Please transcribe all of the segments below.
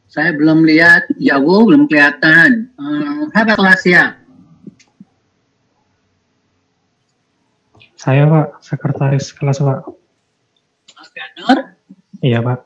Saya belum lihat, jauh belum kelihatan. Apa kelas ya? Saya Pak, sekretaris kelas Pak. Mas Ganur? Iya Pak.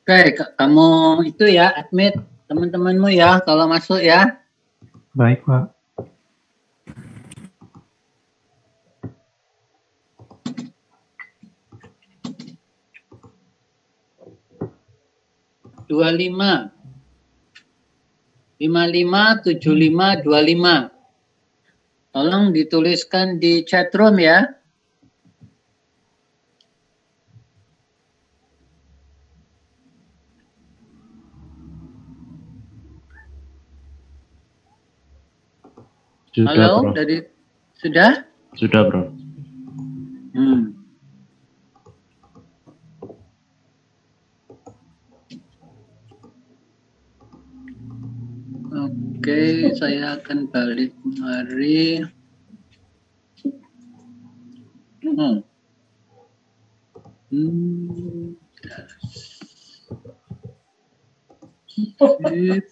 Oke, kamu itu ya, admit teman-temanmu ya, kalau masuk ya. Baik Pak. Dua lima 557525. Tolong dituliskan di chat room ya. Sudah, Halo, Bro. sudah? Sudah, Bro. Oke, saya akan balik kemari. Sip.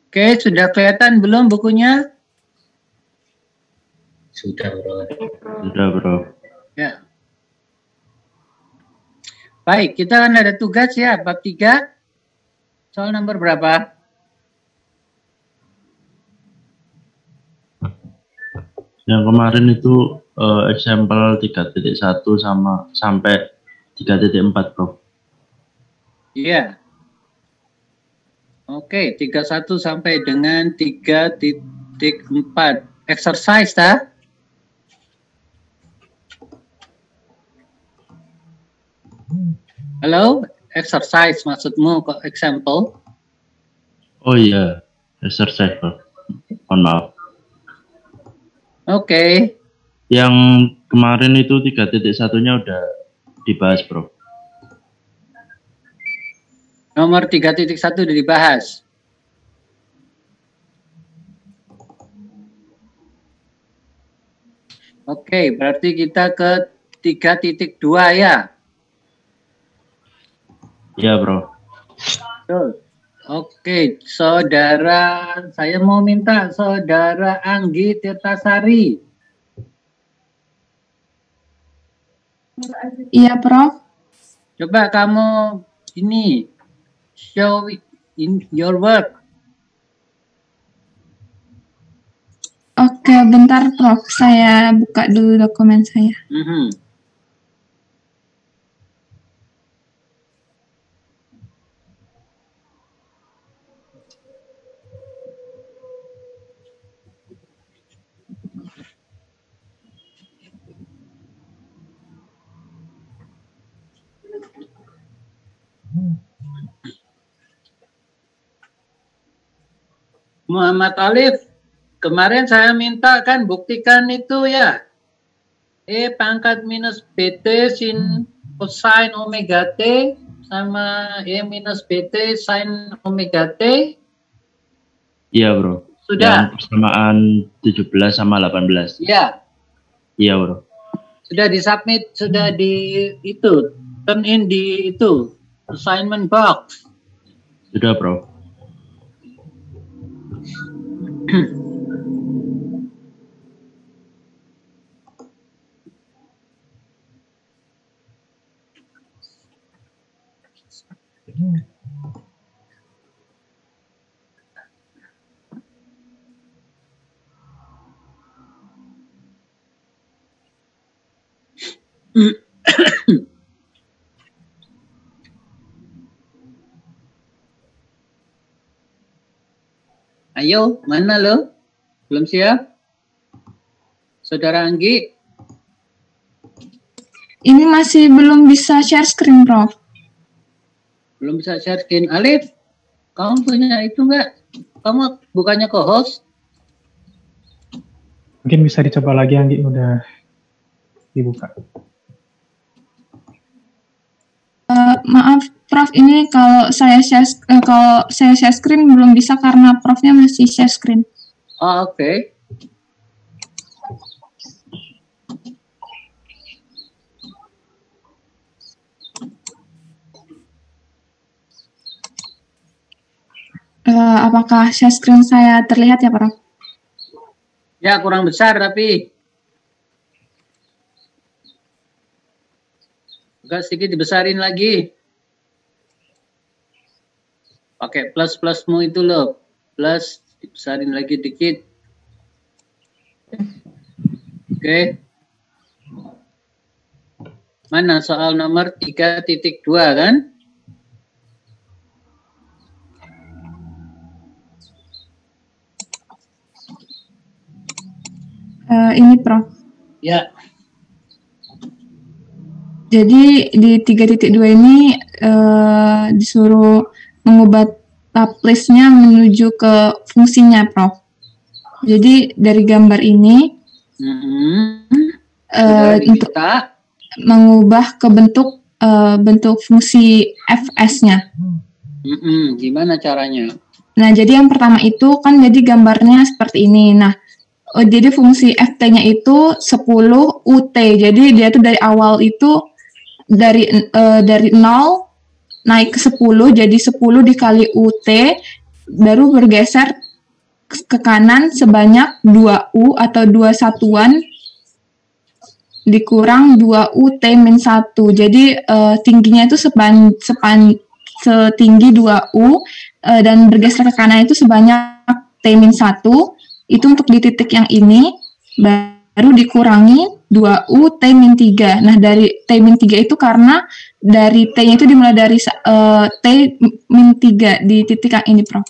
Oke, sudah kelihatan belum bukunya? Sudah, Bro. Sudah, Bro. Ya. Baik, kita kan ada tugas ya, bab 3. Soal nomor berapa? Yang kemarin itu example 3.1 sama sampai 3.4, Bro. Iya. Oke, 31 sampai dengan 3.4. Exercise, ta? Halo, exercise maksudmu kok example? Oh iya, exercise, Bro. Mohon maaf. Oke. Yang kemarin itu 3.1-nya udah dibahas, Bro. Nomor 3.1 udah dibahas. Oke, berarti kita ke 3.2 ya? Iya, Bro. Betul. Oke, saudara, saya mau minta saudara Anggi Tirtasari. Iya, Prof. Coba kamu ini show in your work. Oke, bentar, Prof. Saya buka dulu dokumen saya. Muhammad Alif, kemarin saya minta kan buktikan itu ya. E pangkat minus BT sin cosine omega T sama E minus BT sin omega T. Iya bro. Sudah. Yang persamaan 17 sama 18. Iya. Iya bro. Sudah disubmit, sudah di itu, turn in di itu, assignment box. Sudah bro. Ayo, mana lo? Belum siap? Saudara Anggi? Ini masih belum bisa share screen, Prof. Belum bisa share screen. Alif, kamu punya itu enggak? Kamu bukannya co-host? Mungkin bisa dicoba lagi, Anggi, udah dibuka. Maaf, Prof. Ini kalau saya share screen belum bisa karena Profnya masih share screen. Oh, oke. Apakah share screen saya terlihat ya, Prof? Ya, kurang besar tapi agak sedikit dibesarin lagi. Pakai plus-plusmu itu loh. Plus, dibesarin lagi dikit. Oke. Mana soal nomor 3.2 kan? Ini, Prof. Ya. Jadi di 3.2 ini disuruh mengubah Laplace-nya menuju ke fungsinya, Prof. Jadi dari gambar ini untuk mengubah ke bentuk fungsi fs-nya. Gimana caranya? Nah, jadi yang pertama itu kan jadi gambarnya seperti ini. Nah, jadi fungsi ft-nya itu 10 ut. Jadi dia tuh dari awal itu dari 0 naik ke 10, jadi 10 dikali ut, baru bergeser ke kanan sebanyak 2u atau 2 satuan dikurang 2u T-1. Jadi tingginya itu setinggi 2u dan bergeser ke kanan itu sebanyak T-1. Itu untuk di titik yang ini, baru dikurangi 2U T-3. Nah, dari T-3 itu karena dari T-nya itu dimulai dari T-3 di titik yang ini, Prof.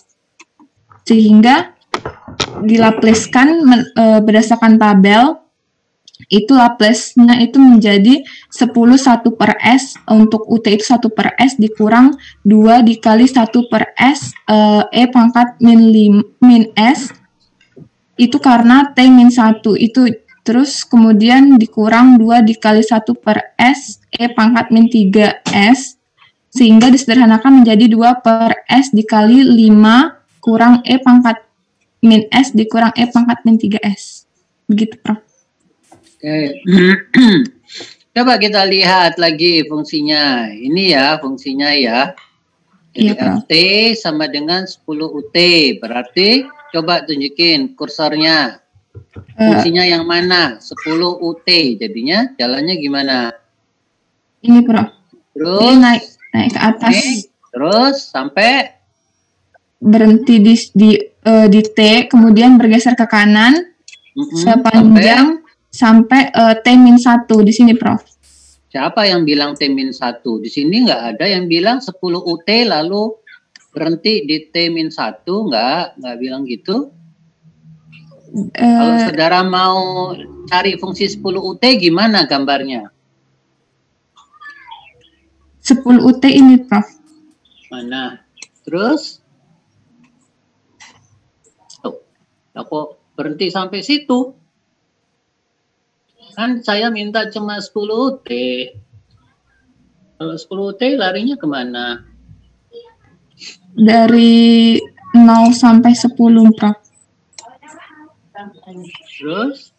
Sehingga dilapleskan berdasarkan tabel, itu Laplace-nya itu menjadi 10 1 per S, untuk UT itu 1 per S dikurang 2 dikali 1 per S, E pangkat min S, itu karena T-1 itu, terus kemudian dikurang 2 dikali 1 per S, E pangkat min 3S, sehingga disederhanakan menjadi 2 per S dikali 5 kurang E pangkat min S dikurang E pangkat min 3S. Begitu, Prof. Oke. Coba kita lihat lagi fungsinya. Ini ya fungsinya ya. Jadi Iya, FT sama dengan 10 UT. Berarti coba tunjukin kursornya. Fungsinya yang mana? 10 UT. Jadinya jalannya gimana? Ini, Prof. Terus Ini naik ke atas. Terus sampai berhenti di T, kemudian bergeser ke kanan sepanjang sampai T-1 di sini, Prof. Siapa yang bilang T-1? Di sini nggak ada yang bilang 10 UT lalu berhenti di T-1, nggak bilang gitu. Kalau saudara mau cari fungsi 10 UT gimana gambarnya? 10 UT ini, Prof. Mana? Terus? Kok berhenti sampai situ? Kan saya minta cuma 10 UT. Kalau 10 UT larinya kemana? Dari 0 sampai 10, Prof. Terus?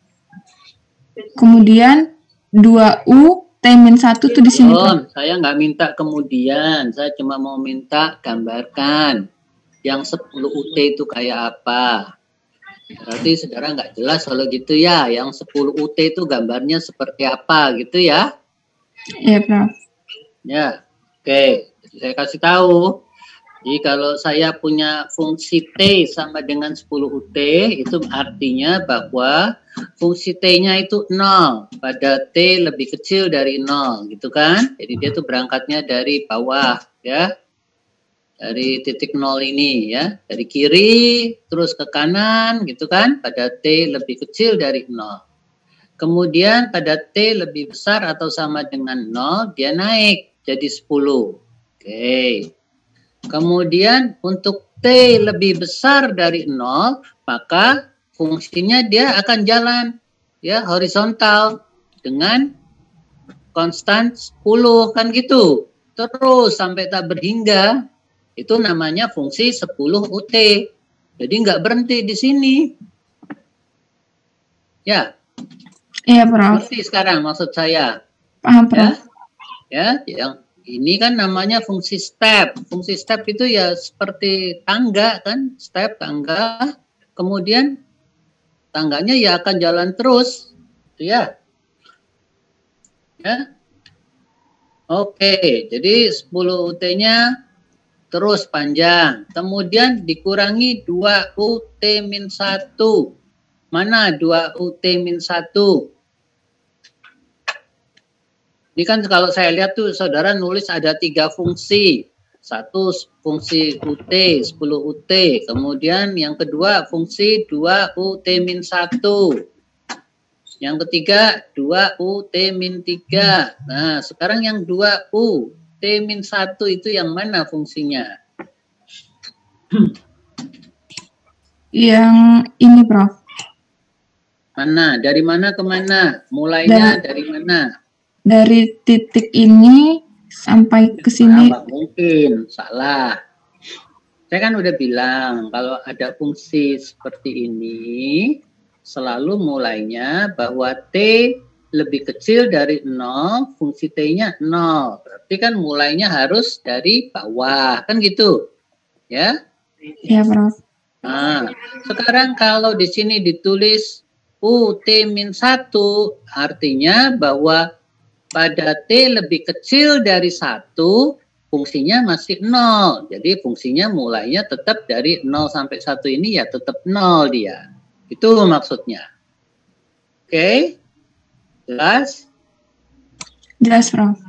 Kemudian 2U T-1 tuh di sini, Prof. Saya nggak minta kemudian. Saya cuma mau minta gambarkan. Yang 10 UT itu kayak apa? Berarti saudara nggak jelas kalau gitu ya. Yang 10 UT itu gambarnya seperti apa gitu ya? Iya, Prof. Ya, oke. Saya kasih tahu. Jadi kalau saya punya fungsi T sama dengan 10 UT, itu artinya bahwa fungsi T-nya itu 0 pada T lebih kecil dari 0, gitu kan? Jadi dia tuh berangkatnya dari bawah, ya. Dari titik 0 ini, ya. Dari kiri, terus ke kanan, gitu kan? Pada T lebih kecil dari 0. Kemudian pada T lebih besar atau sama dengan 0, dia naik jadi 10. Oke. Kemudian untuk T lebih besar dari 0, maka fungsinya dia akan jalan ya horizontal dengan konstan 10 kan gitu. Terus sampai tak berhingga, itu namanya fungsi 10 UT. Jadi nggak berhenti di sini. Ya. Iya, Prof. Berarti sekarang maksud saya. Paham, Prof. Ya, yang ini kan namanya fungsi step. Fungsi step itu ya seperti tangga kan, step tangga. Kemudian tangganya ya akan jalan terus, ya. Ya. Oke, jadi 10 UT-nya terus panjang. Kemudian dikurangi 2 UT-1. Mana 2 UT-1? Ini kan kalau saya lihat tuh saudara nulis ada 3 fungsi. Satu fungsi UT, 10 UT. Kemudian yang kedua fungsi 2 UT-1. Yang ketiga 2 UT-3. Nah sekarang yang 2 UT-1 itu yang mana fungsinya? Yang ini, Prof. Mana? Dari mana ke mana? Mulainya dari mana? Dari titik ini sampai ke sini. Nah, mungkin salah. Saya kan udah bilang kalau ada fungsi seperti ini selalu mulainya bahwa T lebih kecil dari 0, fungsi T-nya 0. Berarti kan mulainya harus dari bawah, kan gitu. Ya? Ya, Prof. Nah, sekarang kalau di sini ditulis UT-1 artinya bahwa pada T lebih kecil dari 1, fungsinya masih 0. Jadi fungsinya mulainya tetap dari 0 sampai 1 ini ya tetap 0 dia. Itu maksudnya. Oke? Jelas? Jelas, Prof.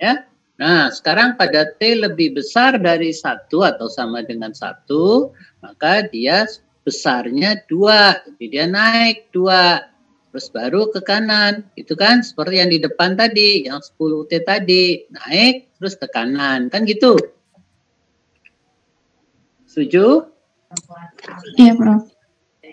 Ya. Nah, sekarang pada T lebih besar dari 1 atau sama dengan 1, maka dia besarnya 2. Jadi dia naik 2. Terus baru ke kanan, itu kan seperti yang di depan tadi, yang 10 UT tadi, naik terus ke kanan, kan gitu. Setuju? Iya, Prof.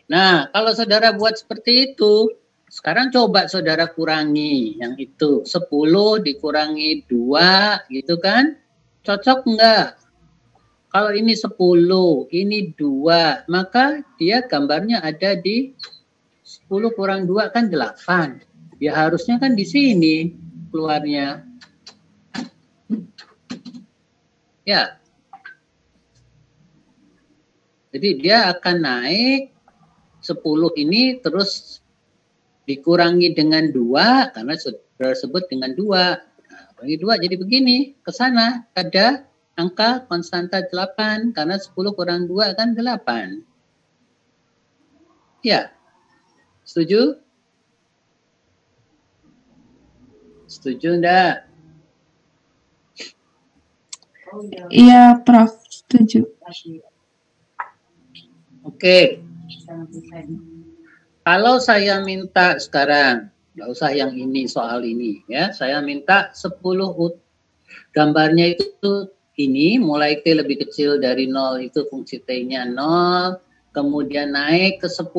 Nah, kalau saudara buat seperti itu, sekarang coba saudara kurangi yang itu, 10 dikurangi 2, gitu kan, cocok enggak? Kalau ini 10, ini 2, maka dia gambarnya ada di 10 kurang 2 kan 8. Ya harusnya kan di sini keluarnya. Ya. Jadi dia akan naik 10 ini terus dikurangi dengan 2 karena sudah sebut dengan 2. Nah, kurangi 2 jadi begini, ke sana ada angka konstanta 8 karena 10 kurang 2 kan 8. Ya. Setuju? Setuju enggak? Iya, Prof. Setuju. Oke. Kalau saya minta sekarang, nggak usah yang ini soal ini ya, saya minta 10 gambarnya itu ini mulai T lebih kecil dari 0 itu fungsi T-nya 0, kemudian naik ke 10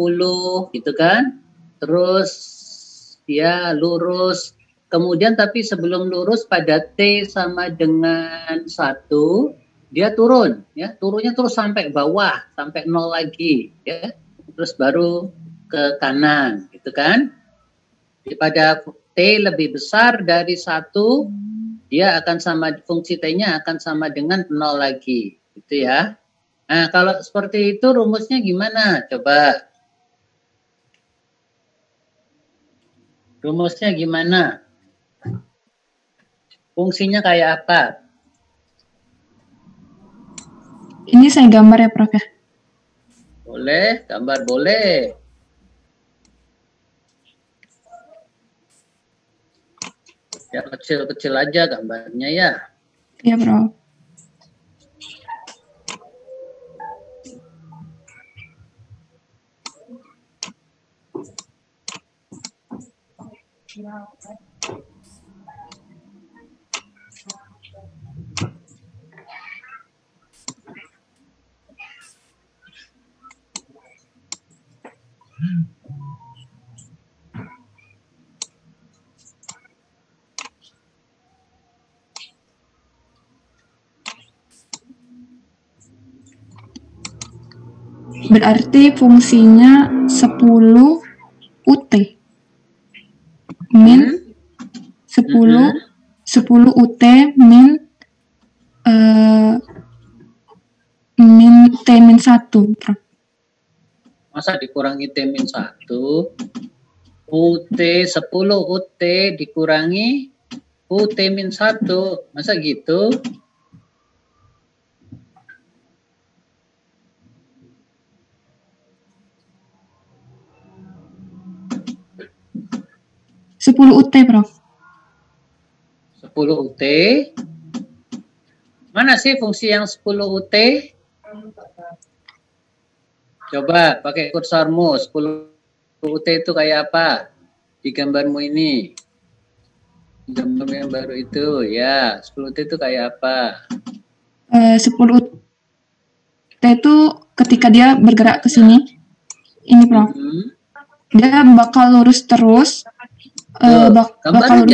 gitu kan, terus dia lurus, kemudian tapi sebelum lurus pada T sama dengan 1 dia turun, ya, turunnya terus sampai bawah, sampai 0 lagi, ya, terus baru ke kanan gitu kan. Pada T lebih besar dari 1 dia akan sama, fungsi T-nya akan sama dengan 0 lagi gitu ya. Nah, kalau seperti itu rumusnya gimana? Coba. Rumusnya gimana? Fungsinya kayak apa? Ini saya gambar ya, Prof ya? Boleh, gambar boleh. Ya kecil-kecil aja gambarnya ya. Iya, Prof. Berarti fungsinya 10 UT. Min 10 UT min T min 1, Prof. Masa dikurangi T min 1? UT 10 UT dikurangi UT min 1. Masa gitu? Sepuluh UT, Prof. 10 UT. Mana sih fungsi yang 10 UT? Coba pakai kursormu, 10 UT itu kayak apa? Di gambarmu ini. Gambar yang baru itu, ya. 10 UT itu kayak apa? 10 UT itu ketika dia bergerak ke sini, ini, Prof. Dia bakal lurus terus, bakal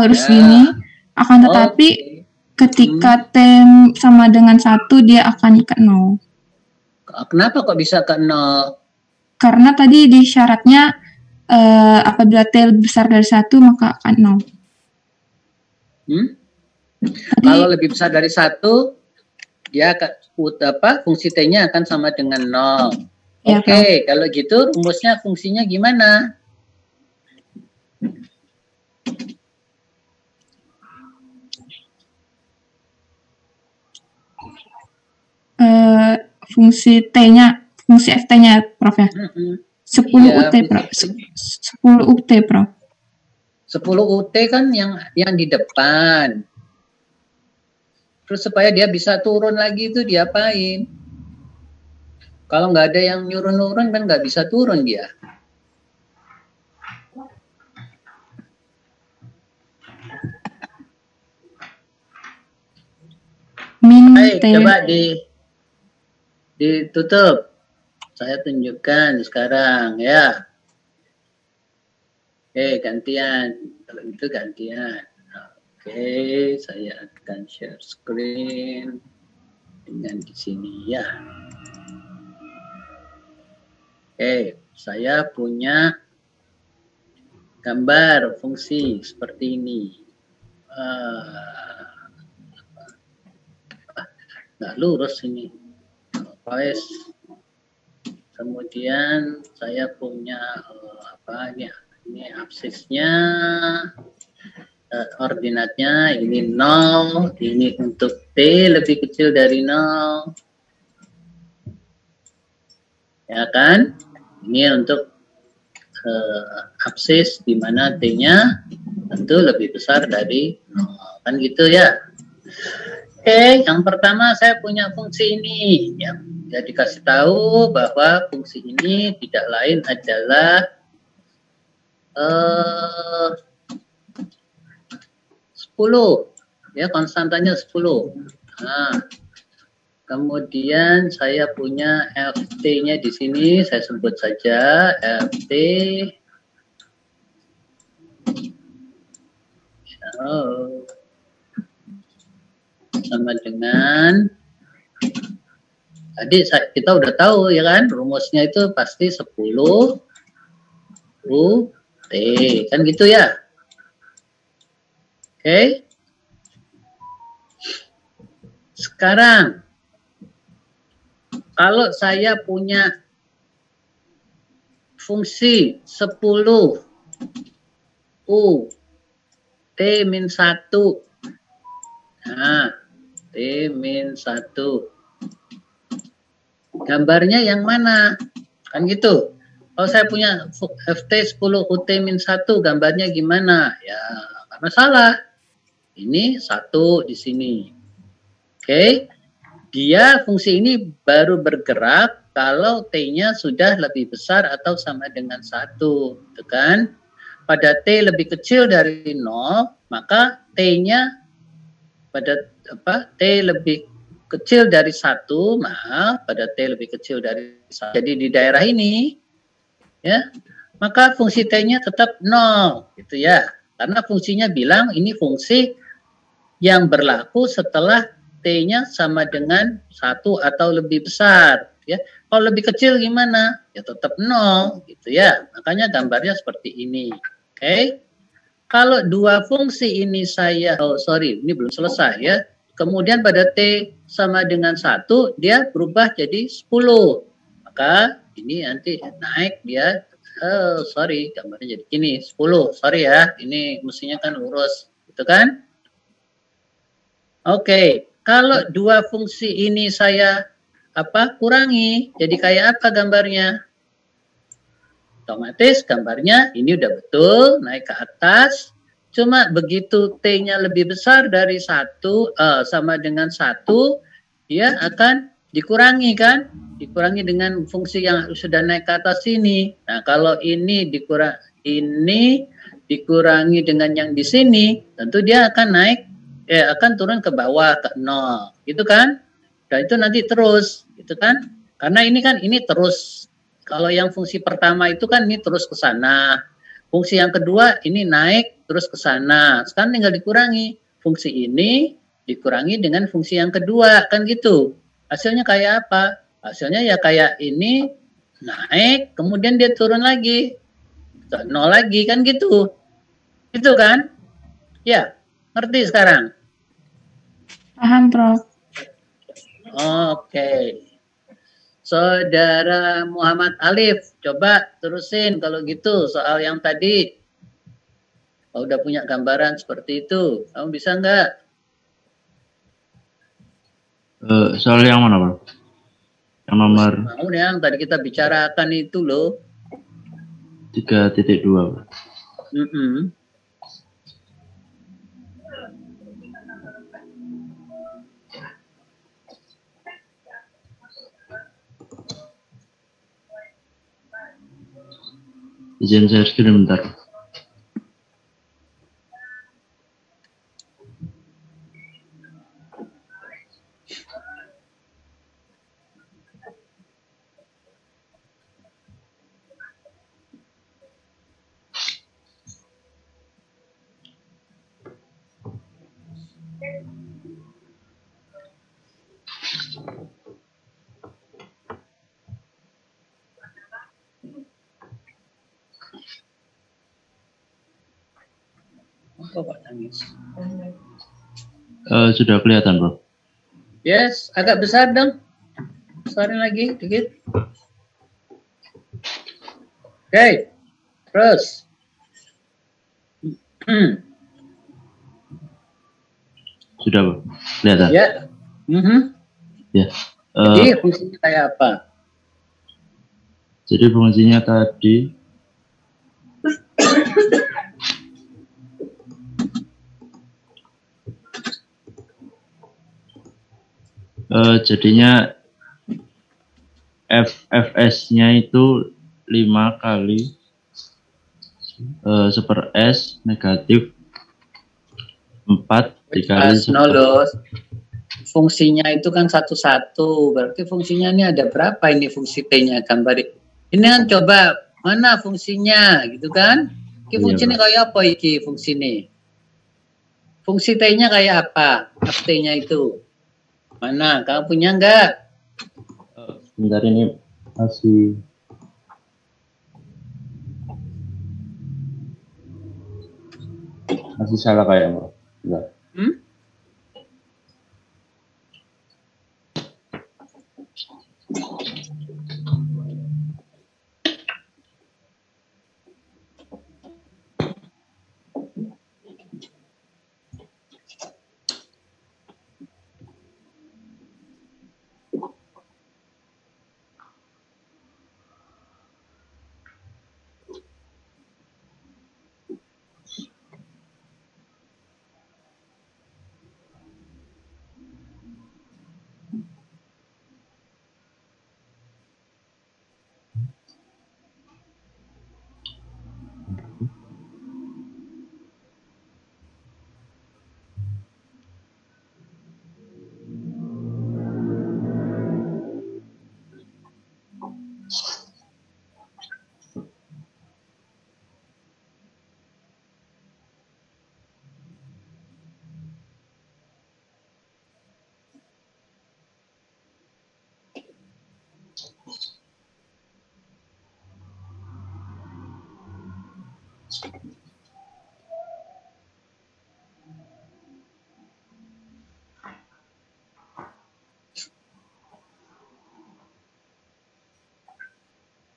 lurus gini, akan tetapi ketika T sama dengan 1 dia akan ke 0. Kenapa kok bisa ke 0? Karena tadi di syaratnya apabila T lebih besar dari 1 maka akan 0. Kalau lebih besar dari 1 dia fungsi T-nya akan sama dengan 0. Ya, Oke, kalau gitu rumusnya fungsinya gimana? Fungsi T-nya, fungsi FT-nya, Prof ya? 10 UT, Prof. 10 UT, Prof. 10 UT kan yang di depan. Terus supaya dia bisa turun lagi itu diapain? Kalau nggak ada yang nyuruh-nurun kan nggak bisa turun dia. Baik, coba ditutup. Saya tunjukkan sekarang ya. Oke, gantian. Kalau itu gantian. Oke, saya akan share screen dengan di sini ya. Oke, saya punya gambar fungsi seperti ini. Nggak lurus ini. Kemudian saya punya ini absisnya, ordinatnya ini 0, ini untuk T lebih kecil dari 0. Ya kan? Ini untuk absis di mana T-nya tentu lebih besar dari 0. Kan gitu ya. Oke, yang pertama saya punya fungsi ini. Ya, dikasih tahu bahwa fungsi ini tidak lain adalah 10. Ya, konstantanya 10. Nah, Kemudian saya punya FT-nya di sini, saya sebut saja FT sama dengan tadi kita udah tahu ya kan, rumusnya itu pasti 10 UT, kan gitu ya. Oke. Sekarang kalau saya punya fungsi 10 U T-1. Nah, T-1. Gambarnya yang mana? Kan gitu. Kalau saya punya FT 10 UT-1, gambarnya gimana? Ya, nggak masalah. Ini 1 di sini. Oke. Dia fungsi ini baru bergerak kalau T-nya sudah lebih besar atau sama dengan 1, gitu kan? Pada T lebih kecil dari 0, maka T-nya pada T lebih kecil dari 1, maka pada T lebih kecil dari 1. Jadi di daerah ini ya, maka fungsi T-nya tetap 0, gitu ya. Karena fungsinya bilang ini fungsi yang berlaku setelah T-nya sama dengan 1 atau lebih besar, ya. Kalau lebih kecil gimana? Ya tetap 0, gitu ya. Makanya gambarnya seperti ini. Oke. Kalau dua fungsi ini ini belum selesai ya. Kemudian pada T sama dengan 1, dia berubah jadi 10. Maka ini nanti naik dia, gambarnya jadi gini, 10. Sorry ya, ini mestinya kan lurus, gitu kan? Oke. Kalau dua fungsi ini saya kurangi, jadi kayak apa gambarnya? Otomatis gambarnya ini udah betul naik ke atas. Cuma begitu T-nya lebih besar dari 1 sama dengan 1, dia akan dikurangi kan? Dikurangi dengan fungsi yang sudah naik ke atas ini. Nah, kalau ini dikurangi dengan yang di sini, tentu dia akan naik akan turun ke bawah ke 0, gitu kan? Dan itu nanti terus, gitu kan? Karena ini kan ini terus. Kalau yang fungsi pertama itu kan ini terus ke sana. Fungsi yang kedua ini naik terus ke sana. Sekarang tinggal dikurangi. Fungsi ini dikurangi dengan fungsi yang kedua, kan gitu. Hasilnya kayak apa? Hasilnya ya kayak ini naik, kemudian dia turun lagi. 0 lagi, kan gitu. Gitu kan? Ya, ngerti sekarang? Paham, Prof. Oke. Saudara Muhammad Alif, coba terusin kalau gitu soal yang tadi. Kalau udah punya gambaran seperti itu, kamu bisa nggak? Soal yang mana, Pak? Yang nomor? Yang tadi kita bicarakan itu loh. 3.2, Pak. Izin saya screen bentar. Kok nangis? Sudah kelihatan, Bro. Yes, agak besar dong. Besarin lagi dikit. Oke, terus. Sudah, Bro. Kelihatan? Ya. Ya. Jadi fungsinya kayak apa? Jadi fungsinya tadi jadinya FFS-nya itu 5 kali 1/S negatif 4 dikali 0. fungsinya itu kan satu-satu. Berarti fungsinya ini ada berapa ini fungsi T-nya gambar. Ini kan coba mana fungsinya gitu kan? Iki fungsinya kayak apa iki fungsi ini? Fungsi T-nya kayak apa? T-nya itu. Mana? Kamu punya enggak? Bentar ini masih salah kayak Bro. Enggak.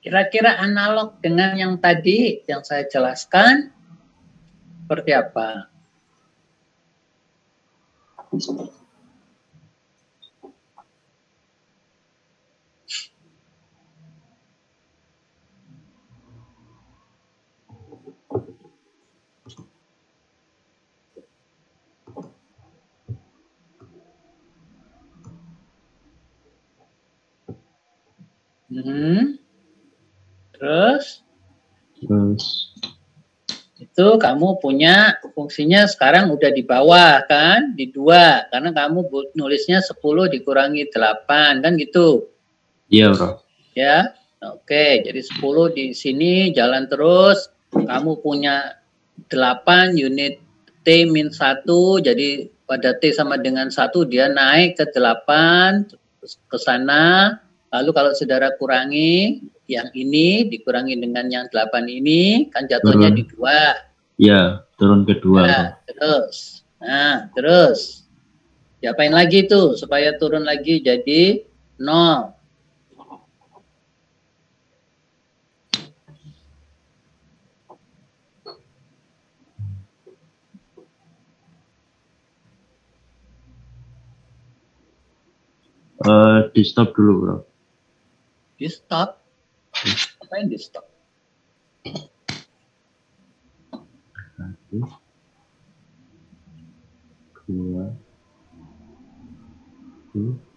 Kira-kira analog dengan yang tadi yang saya jelaskan seperti apa? Terus itu kamu punya fungsinya sekarang udah di bawah kan, di 2 karena kamu nulisnya 10 dikurangi 8 kan gitu. Iya Bro. Ya, oke, jadi 10 di sini jalan terus, kamu punya 8 unit T-1, jadi pada T sama dengan 1 dia naik ke 8 ke sana. Lalu kalau saudara kurangi yang ini dikurangi dengan yang 8 ini kan jatuhnya di 2. Iya, turun ke 2. Nah, terus. Nah, terus. Diapain lagi tuh supaya turun lagi jadi 0. Di stop dulu Bro. Di stop? Apain di stop? 1, 2, 3.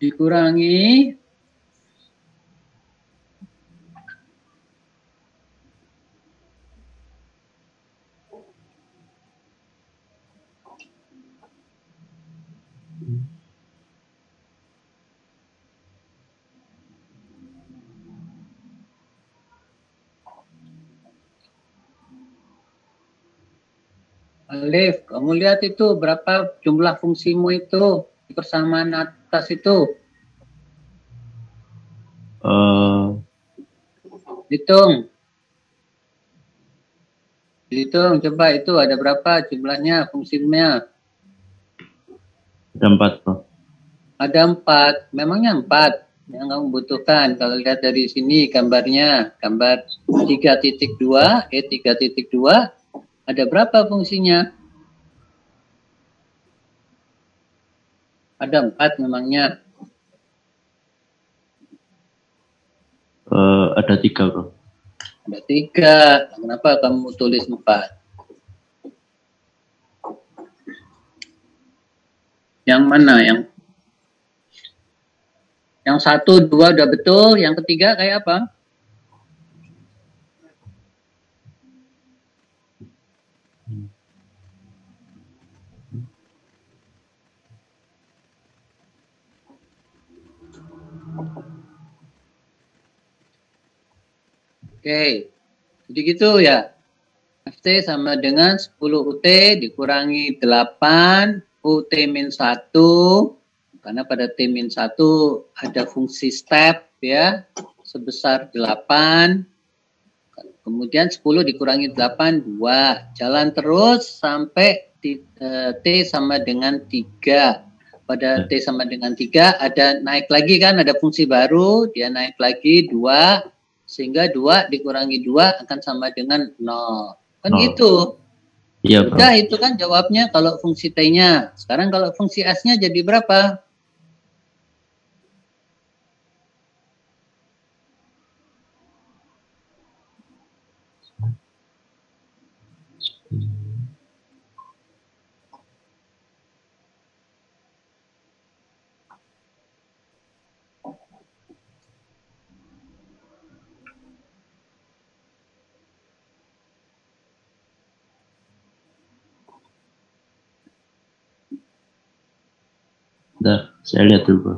Dikurangi Alif, kamu lihat itu berapa jumlah fungsimu itu di persamaan atas itu? Hitung. Hitung, coba itu ada berapa jumlahnya fungsinya? Ada 4, Bro. Ada 4. Memangnya 4 yang kamu butuhkan. Kalau lihat dari sini gambarnya, gambar 3.2, 3.2, ada berapa fungsinya? Ada 4 memangnya. Ada 3, Bro. Ada 3. Kenapa kamu tulis 4? Yang mana? Yang 1, 2 udah betul. Yang ketiga kayak apa? Oke, jadi gitu ya. FT sama dengan 10 UT dikurangi 8 UT min 1. Karena pada T min 1 ada fungsi step ya, sebesar 8. Kemudian 10 dikurangi 8, 2. Jalan terus sampai T sama dengan 3. Pada T sama dengan 3 ada naik lagi kan, ada fungsi baru, dia naik lagi 2. Sehingga 2 dikurangi 2 akan sama dengan 0. Kan gitu. Iya, Bro. Udah itu kan jawabnya kalau fungsi T-nya. Sekarang kalau fungsi S-nya jadi berapa? Bentar, saya lihat dulu, Bro.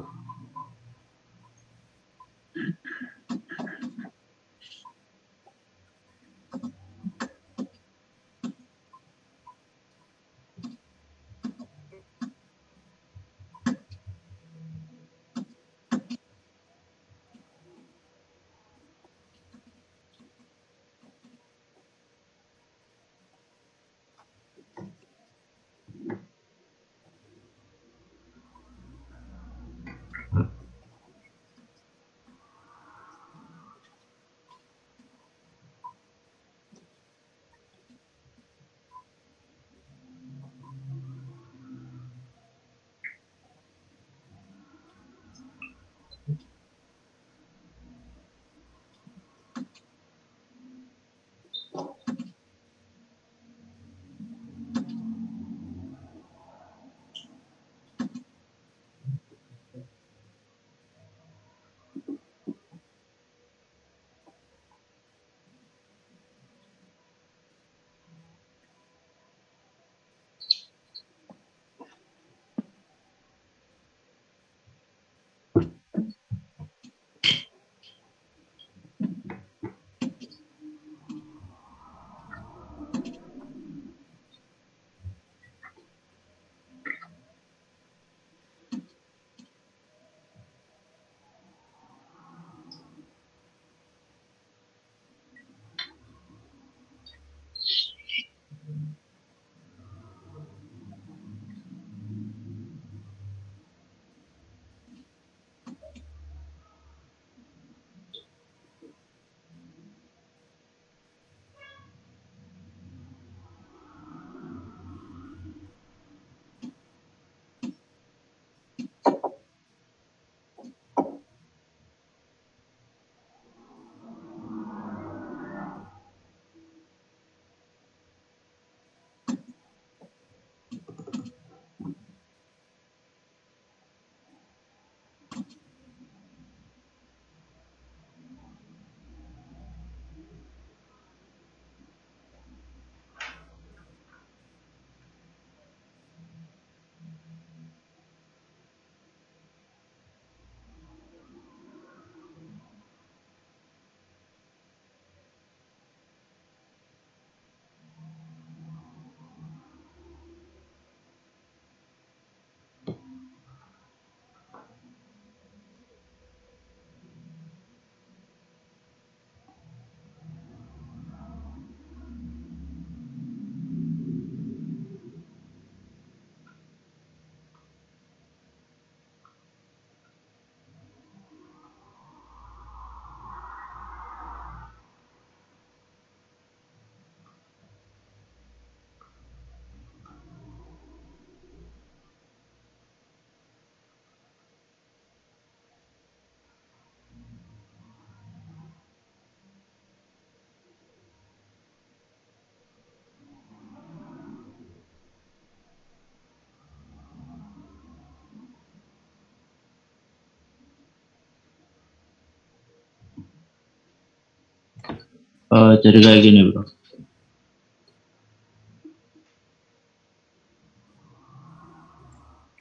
Jadi kayak gini, bro.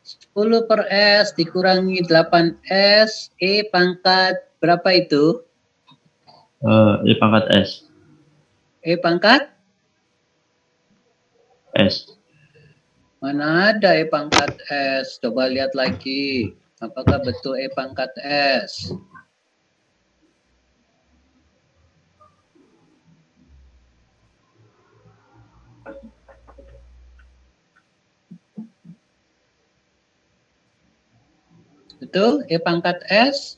Sepuluh per S dikurangi 8S, E pangkat berapa itu? E pangkat S. E pangkat? S. Mana ada E pangkat S? Coba lihat lagi. Apakah betul E pangkat S? Betul? E pangkat S?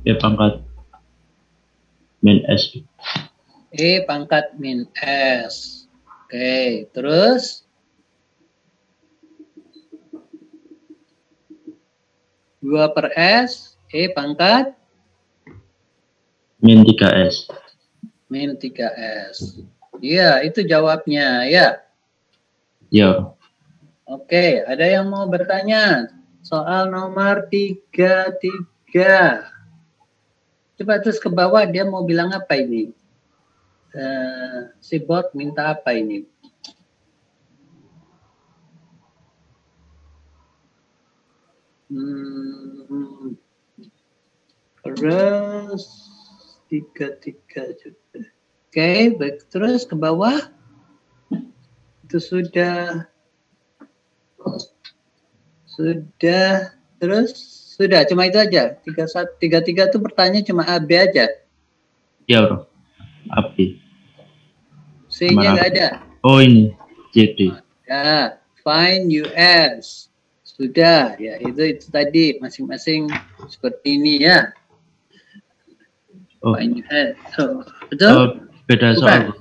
E pangkat min S. E pangkat min S. Oke, terus? 2 per S, E pangkat? Min 3S. Min 3S. Iya, itu jawabnya, ya. Ya. Oke, ada yang mau bertanya? Soal nomor 33. Coba terus ke bawah, dia mau bilang apa ini? Si bot minta apa ini? Terus 33 juga. Oke, baik. Terus ke bawah. Itu sudah. Terus sudah, cuma itu aja. 33 itu pertanyaan cuma A, B aja. Ya, bro. A, B. C-nya nggak ada. Oh, ini. C, D. Ya, find US. Sudah, ya itu tadi masing-masing seperti ini ya. Oh. Find US. So, betul? Beda soal.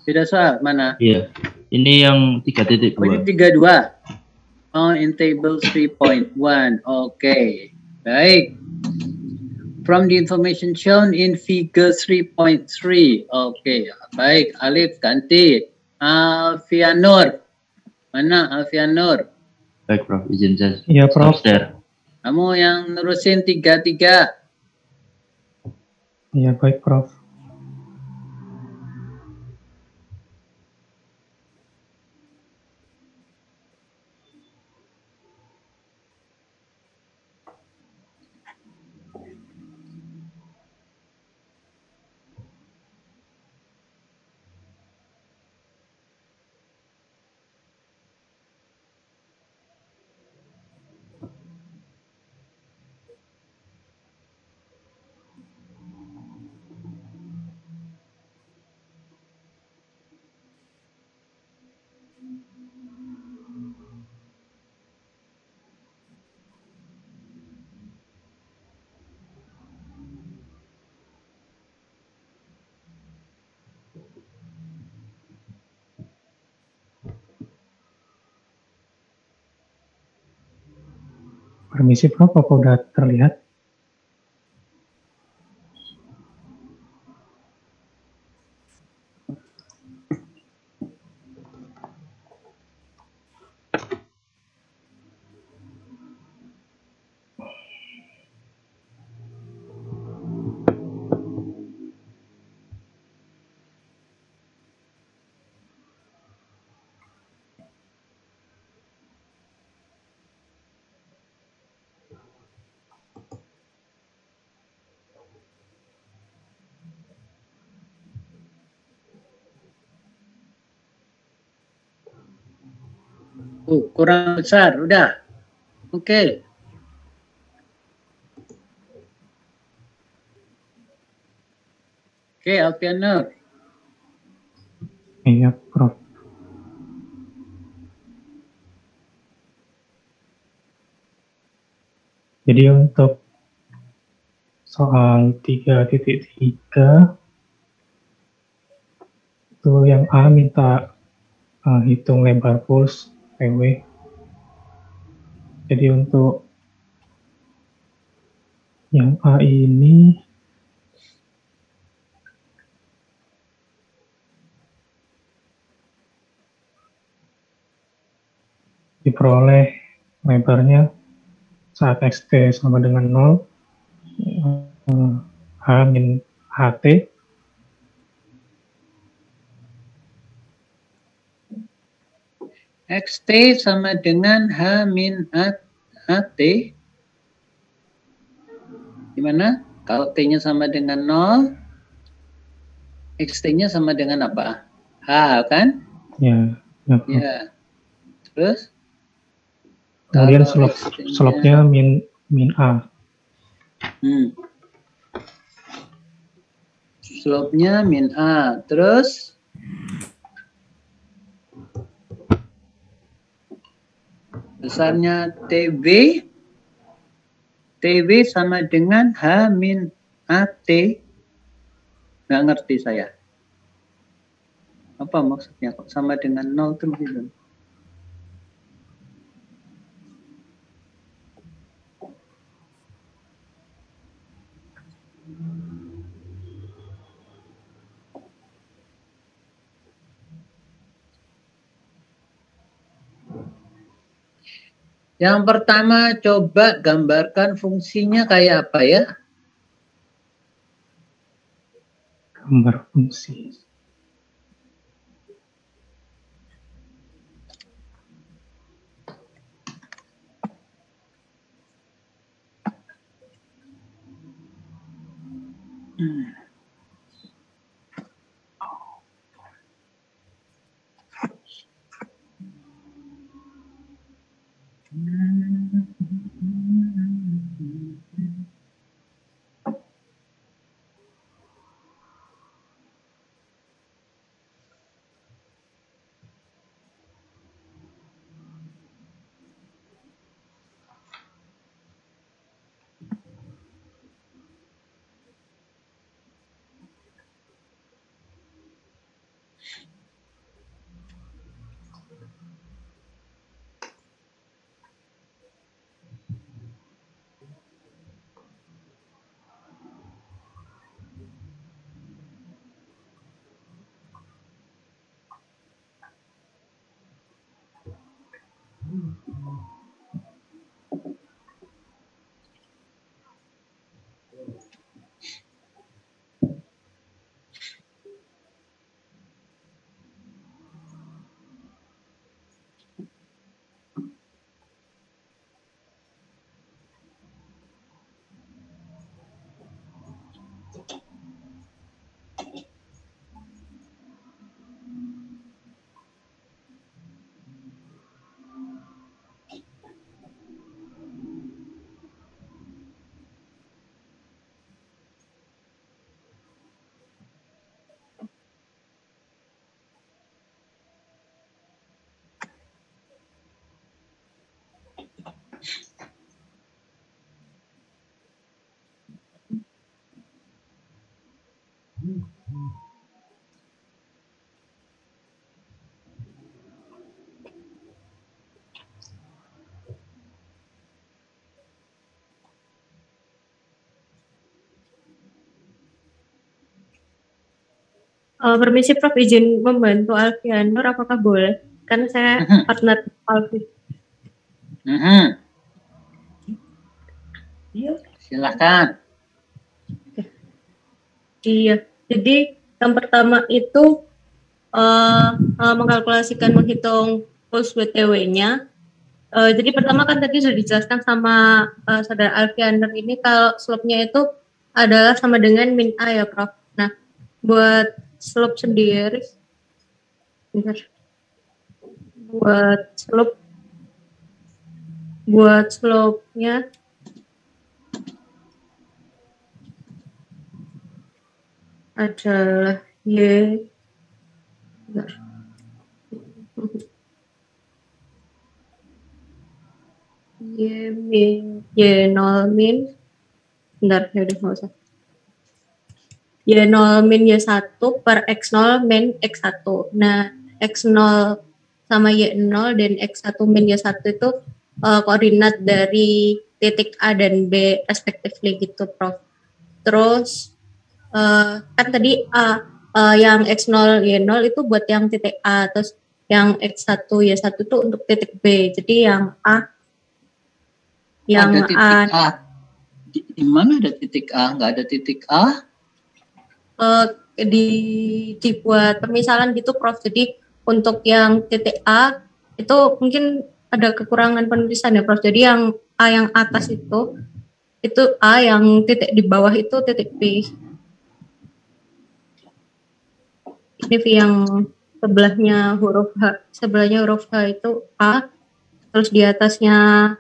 Beda soal, mana? Iya. Ini yang 3.2. Oh, ini 32. Oh, in table 3.1. Okay. Baik. From the information shown in figure 3.3. Okay. Baik. Alif ganti. Alfianur. Mana Alfianur? Baik, Prof. Izin saya. Iya, Prof. Kamu yang nerusin 33. Iya, baik, Prof. Permisi, Prof, apa udah terlihat? Kurang besar, udah. Oke. Oke, Alfianur. Iya, Prof. Jadi untuk soal 3.3 itu yang A minta hitung lebar puls PW. Jadi untuk yang A ini diperoleh lebarnya saat XT sama dengan 0, H min HT. XT sama dengan H min HT. Gimana? Kalau T-nya sama dengan 0, XT-nya sama dengan apa? H kan? Ya. Ya. Terus? Kemudian slope-nya min A. Slope-nya min A. Terus? Besarnya TB. TB sama dengan H min AT. Nggak ngerti saya. Apa maksudnya? Kok sama dengan 0 itu maksudnya? Yang pertama, coba gambarkan fungsinya kayak apa ya? Gambar fungsi. Permisi Prof, izin membantu Alfianur, apakah boleh? Kan saya partner Alfi. Silakan. Iya, jadi yang pertama itu mengkalkulasikan, menghitung pulse WTW-nya. Jadi pertama kan tadi sudah dijelaskan sama saudara Alfianur ini kalau slope-nya itu adalah sama dengan min A ya Prof. Nah, buat slope sendiri, buat slope-nya adalah Y Y0 min, bentar ya udah nggak usah, Y0 min Y1 per X0 min X1. Nah, X0 sama Y0 dan X1 min Y1 itu koordinat dari titik A dan B respectively gitu, Prof. Terus kan tadi yang X0 Y0 itu buat yang titik A, terus yang X1 Y1 itu untuk titik B. Jadi yang A Yang ada titik A. Di mana ada titik A? Nggak ada titik A? Dibuat pemisalan gitu, Prof. Jadi untuk yang titik A itu mungkin ada kekurangan penulisan ya, Prof. Jadi yang A yang atas itu A, yang titik di bawah itu titik B. Ini V yang sebelahnya huruf H itu A, terus di atasnya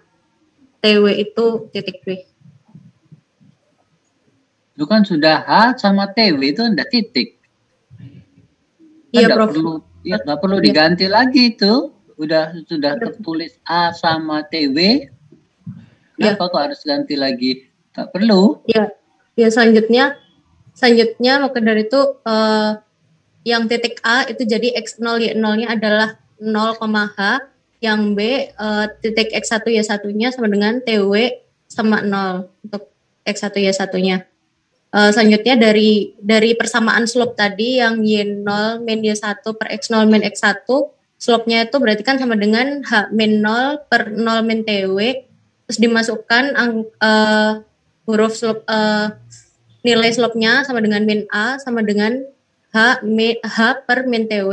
TW itu titik B. Itu kan sudah H sama TW itu udah titik. Iya, Prof. Nggak perlu diganti lagi itu. Sudah tertulis A sama TW. Kenapa kok harus ganti lagi? Nggak perlu. Ya, selanjutnya maka dari itu yang titik A itu jadi X0 Y0-nya adalah 0,H, yang B titik X1 Y1-nya sama dengan TW sama 0 untuk X1 Y1-nya. Selanjutnya dari persamaan slope tadi yang Y0 min Y1 per X0 min X1, slope-nya itu berarti kan sama dengan H min 0 per 0 min TW, terus dimasukkan huruf slope, nilai slope-nya sama dengan min A sama dengan H per min TW.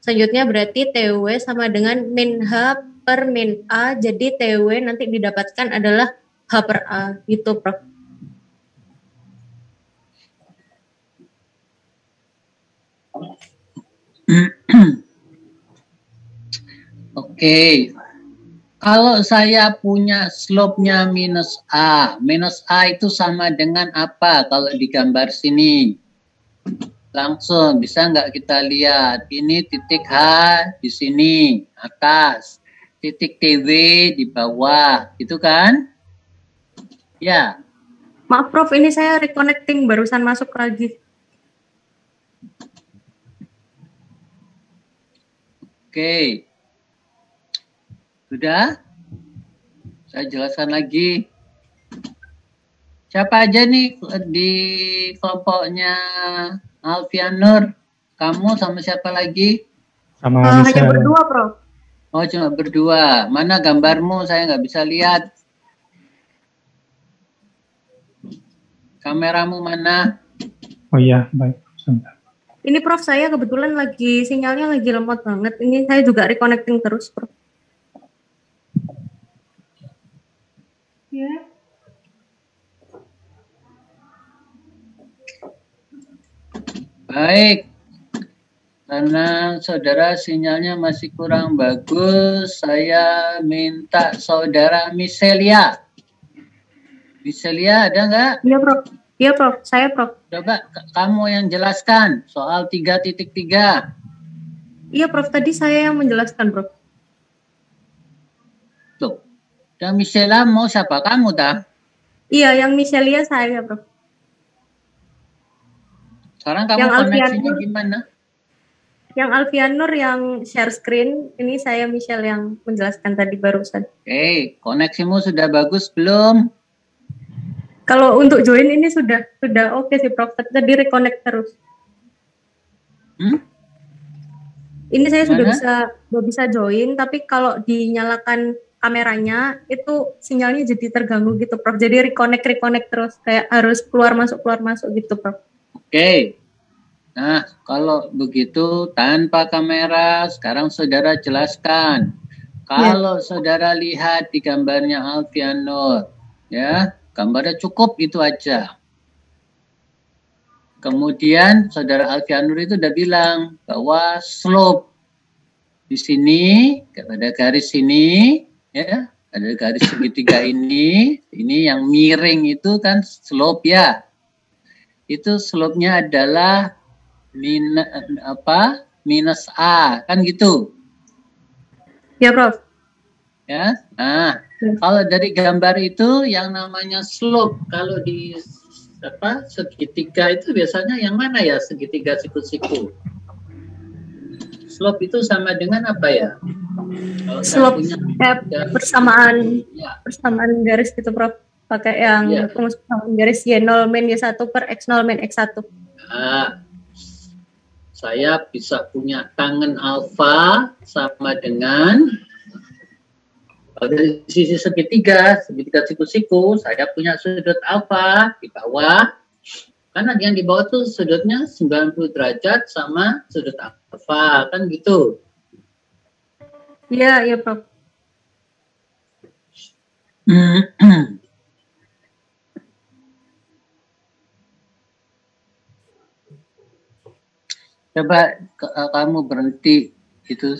Selanjutnya berarti TW sama dengan min H per min A, jadi TW nanti didapatkan adalah H per A, gitu, Prof. Oke. Kalau saya punya slope-nya minus A itu sama dengan apa kalau di gambar sini? Langsung bisa nggak kita lihat? Ini titik H di sini atas, titik TW di bawah, gitu kan? Ya. Maaf, Prof, ini saya reconnecting, barusan masuk lagi. Oke. Sudah? Saya jelaskan lagi. Siapa aja nih di kelompoknya Alfian Nur? Kamu sama siapa lagi? Sama hanya berdua, Prof. Oh, cuma berdua. Mana gambarmu? Saya nggak bisa lihat. Kameramu mana? Oh iya, baik. Sebentar. Ini Prof, saya kebetulan sinyalnya lagi lemot banget. Ini saya juga reconnecting terus, Prof. Ya. Baik. Karena saudara sinyalnya masih kurang bagus, saya minta saudara Miselia. Miselia ada nggak? Iya, Prof. Iya, Prof. Saya, Prof. Coba kamu yang jelaskan soal 3.3. Iya, Prof. Tadi saya yang menjelaskan, Prof. Tuh. Dan Miselia mau siapa? Kamu dah? Iya, yang Miselia saya, Prof. Sekarang kamu yang koneksinya gimana? Yang Alfian Nur yang share screen, ini saya Michelle yang menjelaskan tadi barusan. Oke, koneksimu sudah bagus belum? Kalau untuk join ini sudah oke sih, Prof. Tadi reconnect terus. Ini saya sudah bisa join, tapi kalau dinyalakan kameranya itu sinyalnya jadi terganggu gitu, Prof. Jadi reconnect terus, kayak harus keluar masuk gitu, Prof. Oke. Nah, kalau begitu tanpa kamera, sekarang saudara jelaskan. Kalau saudara lihat di gambarnya Alfian Nur, ya, gambarnya cukup itu aja. Kemudian saudara Alfian Nur itu udah bilang bahwa slope di sini, ada garis ini, ya, ada garis segitiga ini yang miring itu kan slope ya. Itu slope-nya adalah minus A, kan gitu. Ya, Prof. Ya. Nah, kalau dari gambar itu yang namanya slope, kalau di segitiga itu biasanya yang mana ya, segitiga siku-siku? Slope itu sama dengan apa ya? Kalau slope persamaan garis gitu, Prof. Pakai yang persamaan garis Y0 min Y1 per X0 min X1. Nah, saya bisa punya tangen alfa sama dengan Kalau dari sisi segitiga siku-siku, saya punya sudut alfa di bawah. Karena yang di bawah tuh sudutnya 90 derajat sama sudut alfa, kan gitu. Iya, iya, Prof. Coba kamu berhenti itu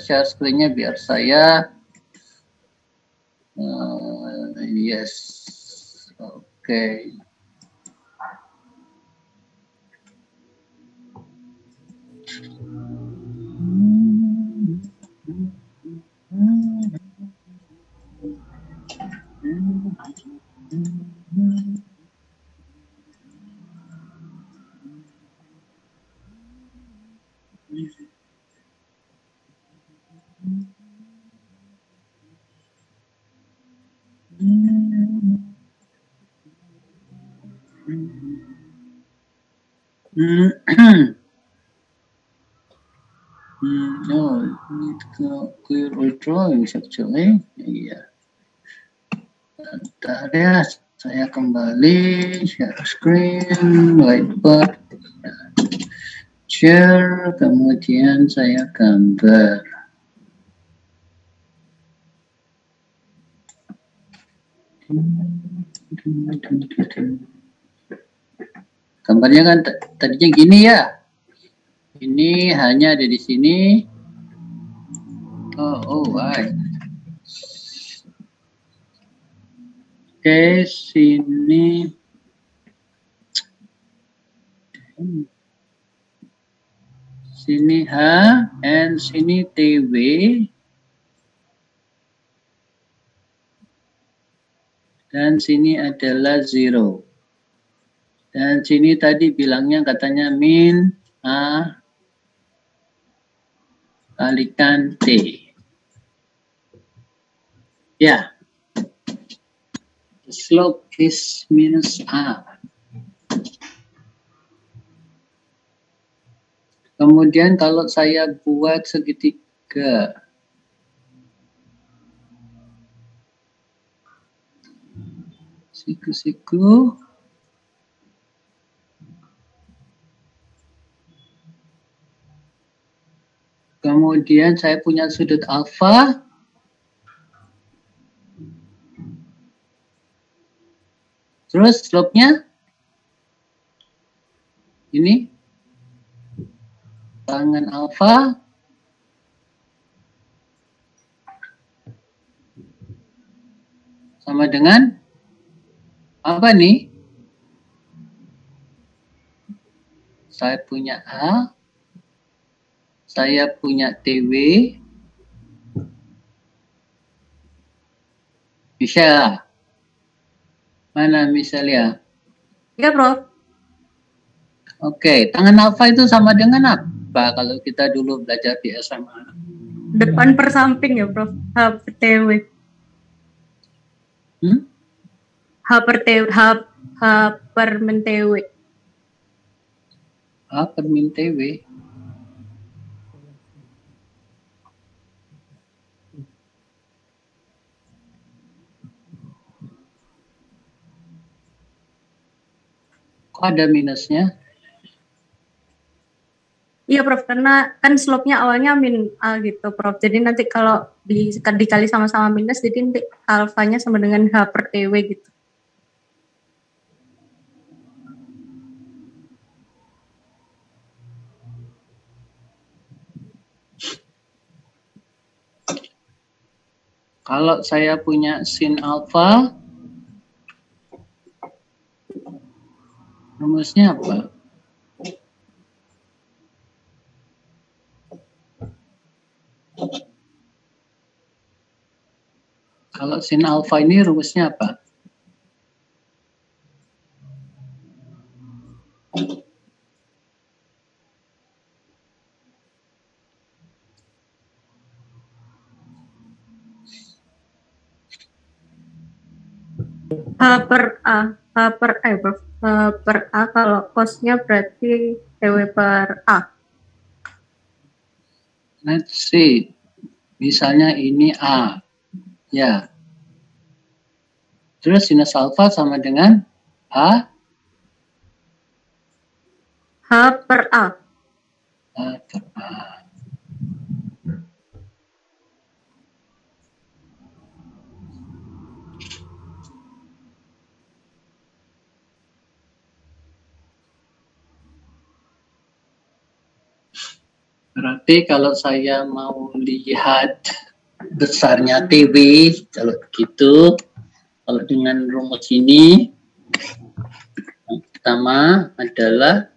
share screen-nya biar saya yes, oke. No, need to clear all drawings actually. Iya. Bentar ya, saya kembali share screen, whiteboard, share, kemudian saya gambar. Gambarnya kan tadinya gini ya. Ini hanya ada di sini. Right. Oke, sini. Sini H, and sini TW. Dan sini adalah 0. Dan sini tadi bilangnya katanya min A kalikan T. Ya. The slope is minus A. Kemudian kalau saya buat segitiga. Siku-siku. Kemudian saya punya sudut alfa. Terus slope-nya ini tangan alfa sama dengan apa nih? Saya punya A. Saya punya TW. Michelle. Mana Michelle? Ya, Prof. Oke, tangan alfa itu sama dengan apa kalau kita dulu belajar di SMA? Depan per samping ya, Prof. H per TW. H per TW. H per min TW. H per min TW. Ada minusnya? Iya, Prof, karena kan slope-nya awalnya min A gitu, Prof. Jadi nanti kalau dikali sama-sama minus, jadi nanti alfanya sama dengan H per TW gitu. Kalau saya punya sin alfa, rumusnya apa? Kalau sin alfa ini rumusnya apa? H per A, kalau cos-nya berarti TW per A. Let's see. Misalnya ini A. Ya. Terus sinus alfa sama dengan H per A. H per A. Berarti kalau saya mau lihat besarnya TW, kalau begitu, kalau dengan rumus ini, yang pertama adalah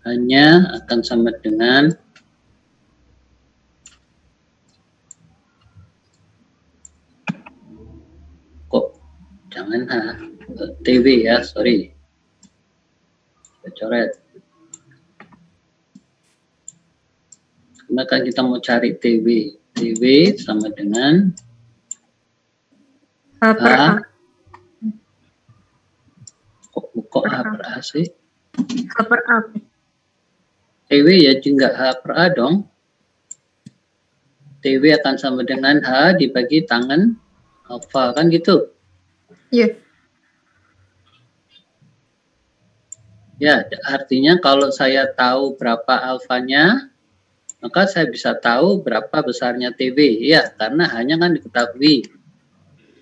hanya akan sama dengan jangan TW ya, sorry. Saya coret. Maka kita mau cari TW. TW sama dengan H per A. Kok H per A sih? H per A. TW ya juga H per A dong. TW akan sama dengan H dibagi tangan alfa, kan gitu? Iya. Ya, artinya kalau saya tahu berapa alfanya, maka saya bisa tahu berapa besarnya TW. Ya, karena hanya kan diketahui.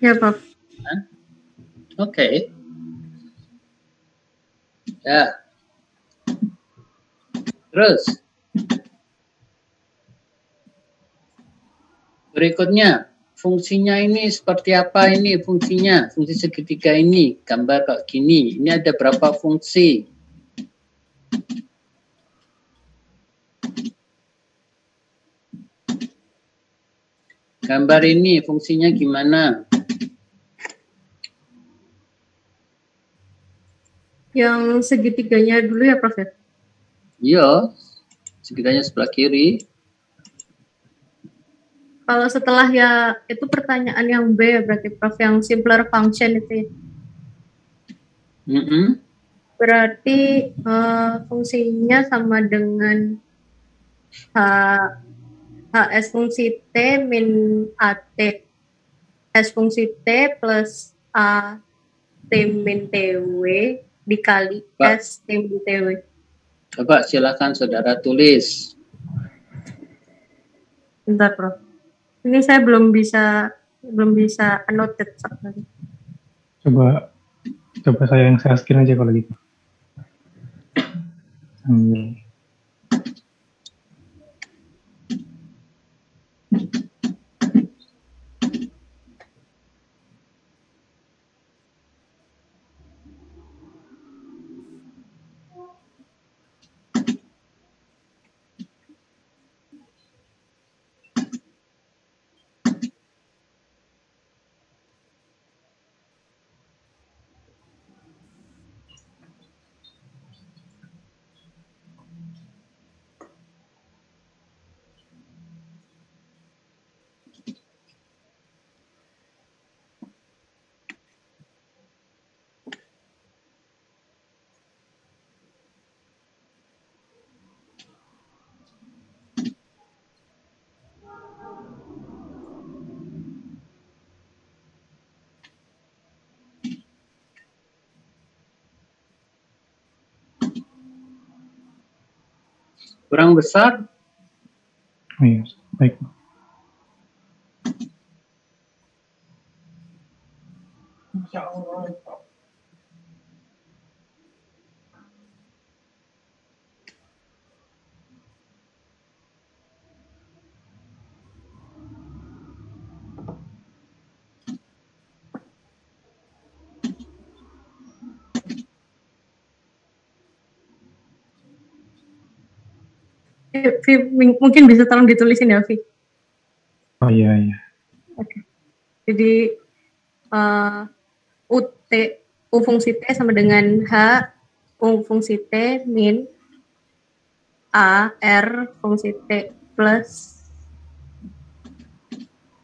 Ya, Prof. Oke. Ya. Terus. Berikutnya, fungsinya ini seperti apa ini fungsinya? Fungsi segitiga ini, gambar kayak gini. Ini ada berapa fungsi? Gambar ini fungsinya gimana? Yang segitiganya dulu ya, Prof. Iya, segitiganya sebelah kiri. Kalau setelah ya, itu pertanyaan yang B ya berarti, Prof, yang simpler function itu ya. Berarti fungsinya sama dengan HS fungsi T min AT. S fungsi T plus A T min TW dikali S T min TW. Coba silakan saudara tulis. Bentar, Prof. Ini saya belum bisa annotate. Coba saya yang share screen aja kalau gitu. Kurang besar? Oh iya, baik. Mungkin bisa tolong ditulisin ya, Vi. Oh iya. Oke. Jadi U fungsi T sama dengan H U fungsi T min A R fungsi T plus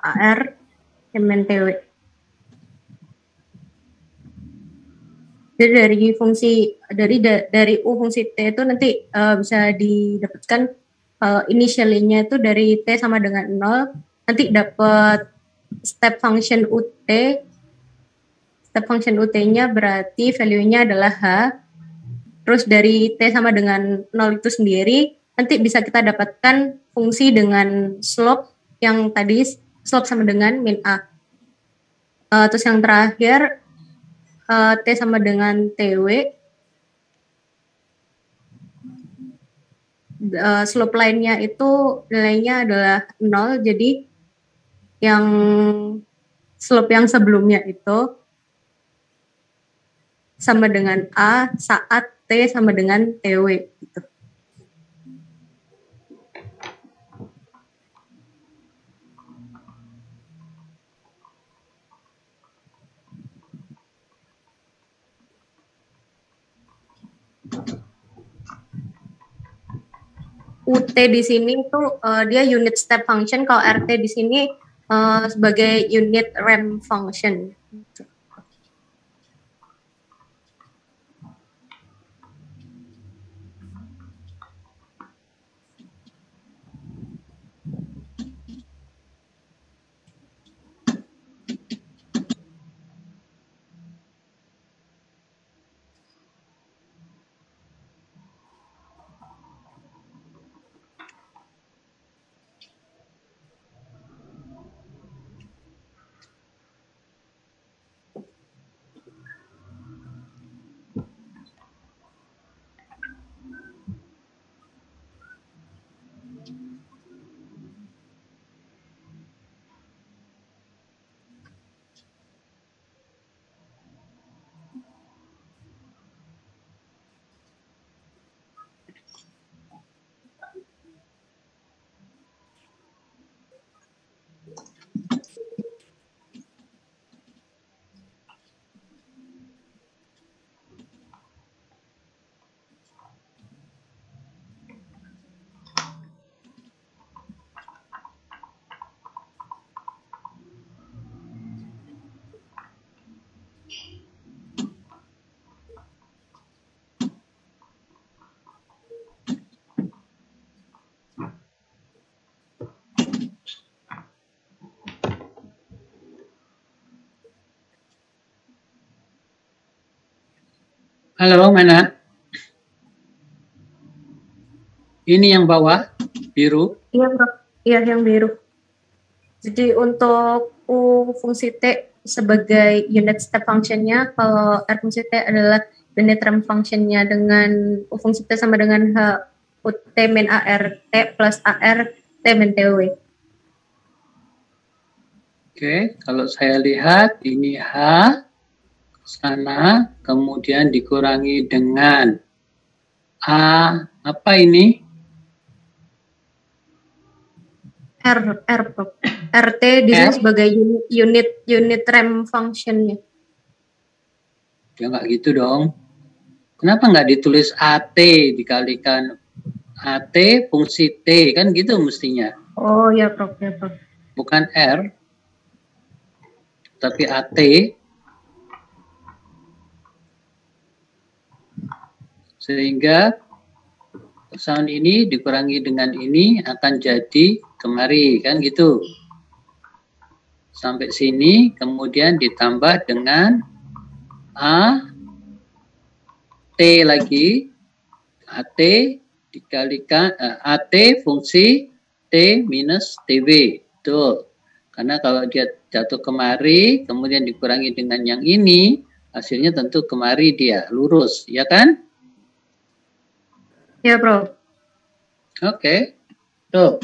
AR min TW. Jadi dari U fungsi T itu nanti bisa didapatkan initialnya itu dari T sama dengan 0 nanti dapat step function UT. Step function UT-nya berarti value-nya adalah H. Terus dari T sama dengan 0 itu sendiri, nanti bisa kita dapatkan fungsi dengan slope yang tadi slope sama dengan min A. Terus yang terakhir, T sama dengan TW. Slope lainnya itu nilainya adalah 0, jadi yang slope yang sebelumnya itu sama dengan A saat T sama dengan TW gitu. UT di sini tuh dia unit step function, kalau RT di sini sebagai unit ramp function. Halo, mana? Ini yang bawah, biru. Iya, Bro. Iya, yang biru. Jadi untuk U fungsi T sebagai unit step function-nya, kalau R fungsi T adalah unit ramp function-nya, dengan U fungsi T sama dengan H U T min AR T plus AR T min TW. Oke, kalau saya lihat ini H sana, kemudian dikurangi dengan A, apa ini? R, RT di sini sebagai unit ramp function-nya. Ya nggak gitu dong. Kenapa nggak ditulis AT dikalikan AT fungsi T, kan gitu mestinya. Oh ya, Prof. Ya, Prof. Bukan R, tapi AT. Sehingga sound ini dikurangi dengan ini akan jadi kemari, kan gitu. Sampai sini, kemudian ditambah dengan A, T lagi, AT dikalikan AT fungsi T minus TB. Tuh. Karena kalau dia jatuh kemari, kemudian dikurangi dengan yang ini, hasilnya tentu kemari dia, lurus, ya kan? Ya, Bro. Oke. Tuh.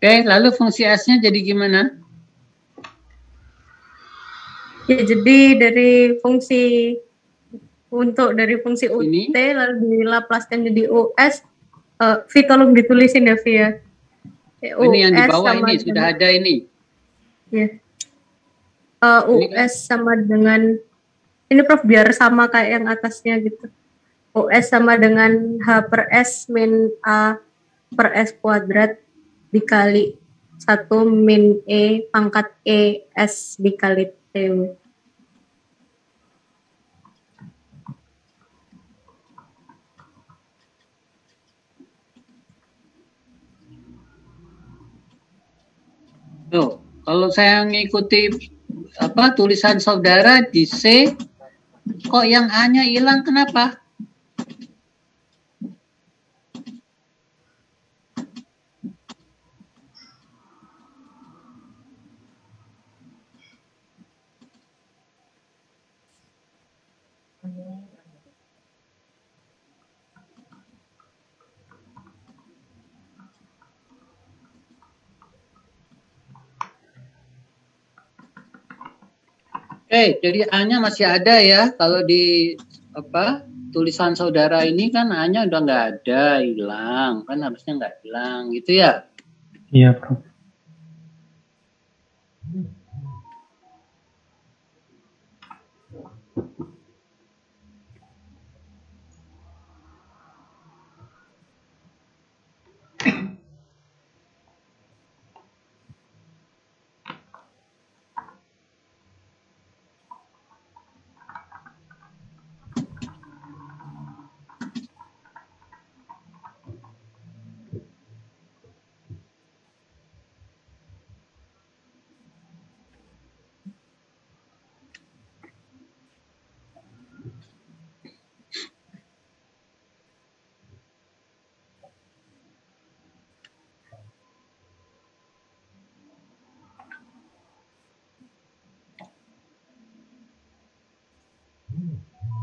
Oke, lalu fungsi S-nya jadi gimana? Ya, jadi dari fungsi dari fungsi UT Ini? lalu dilaplaskan jadi US. V tolong ditulisin ya, V ya. Ini yang di bawah ini sudah ada ini. Ya. US sama dengan ini Prof biar sama kayak yang atasnya gitu. US sama dengan H per S min A per S kuadrat dikali 1 min E pangkat E S dikali T. Tuh, kalau saya ngikuti tulisan saudara di C, kok yang A-nya hilang, kenapa? Oke, jadi A-nya masih ada ya. Kalau di tulisan saudara ini kan A-nya udah nggak ada, hilang. Kan harusnya nggak hilang gitu ya? Iya, Prof.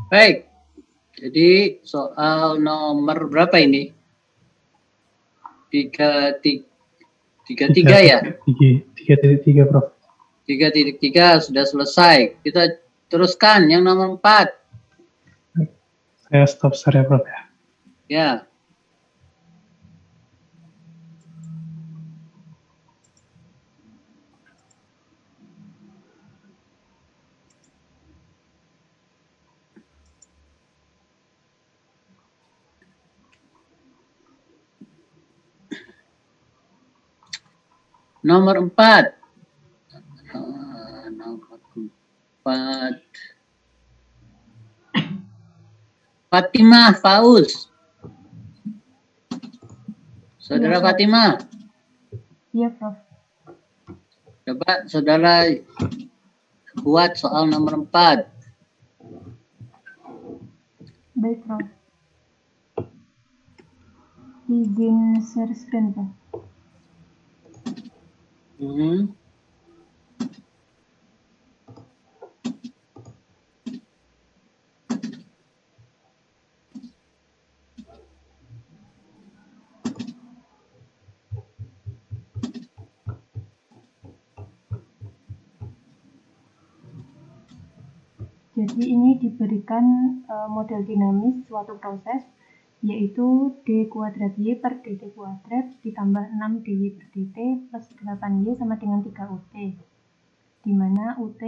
Baik, jadi soal nomor berapa ini? 33 ya? 3.3, Prof. 3.3 sudah selesai. Kita teruskan yang nomor 4. Saya stop share ya, Prof. Ya. Nomor 4. Nomor 4. Fatimah Fauz. Saudara Iya, Fatimah. Iya, Prof. Coba saudara buat soal nomor 4. Baik, Prof. Izin share screen, Prof. Jadi ini diberikan model dinamis suatu proses, yaitu D kuadrat Y per DT kuadrat ditambah 6 DY per DT plus 8Y sama dengan 3 UT. Di mana UT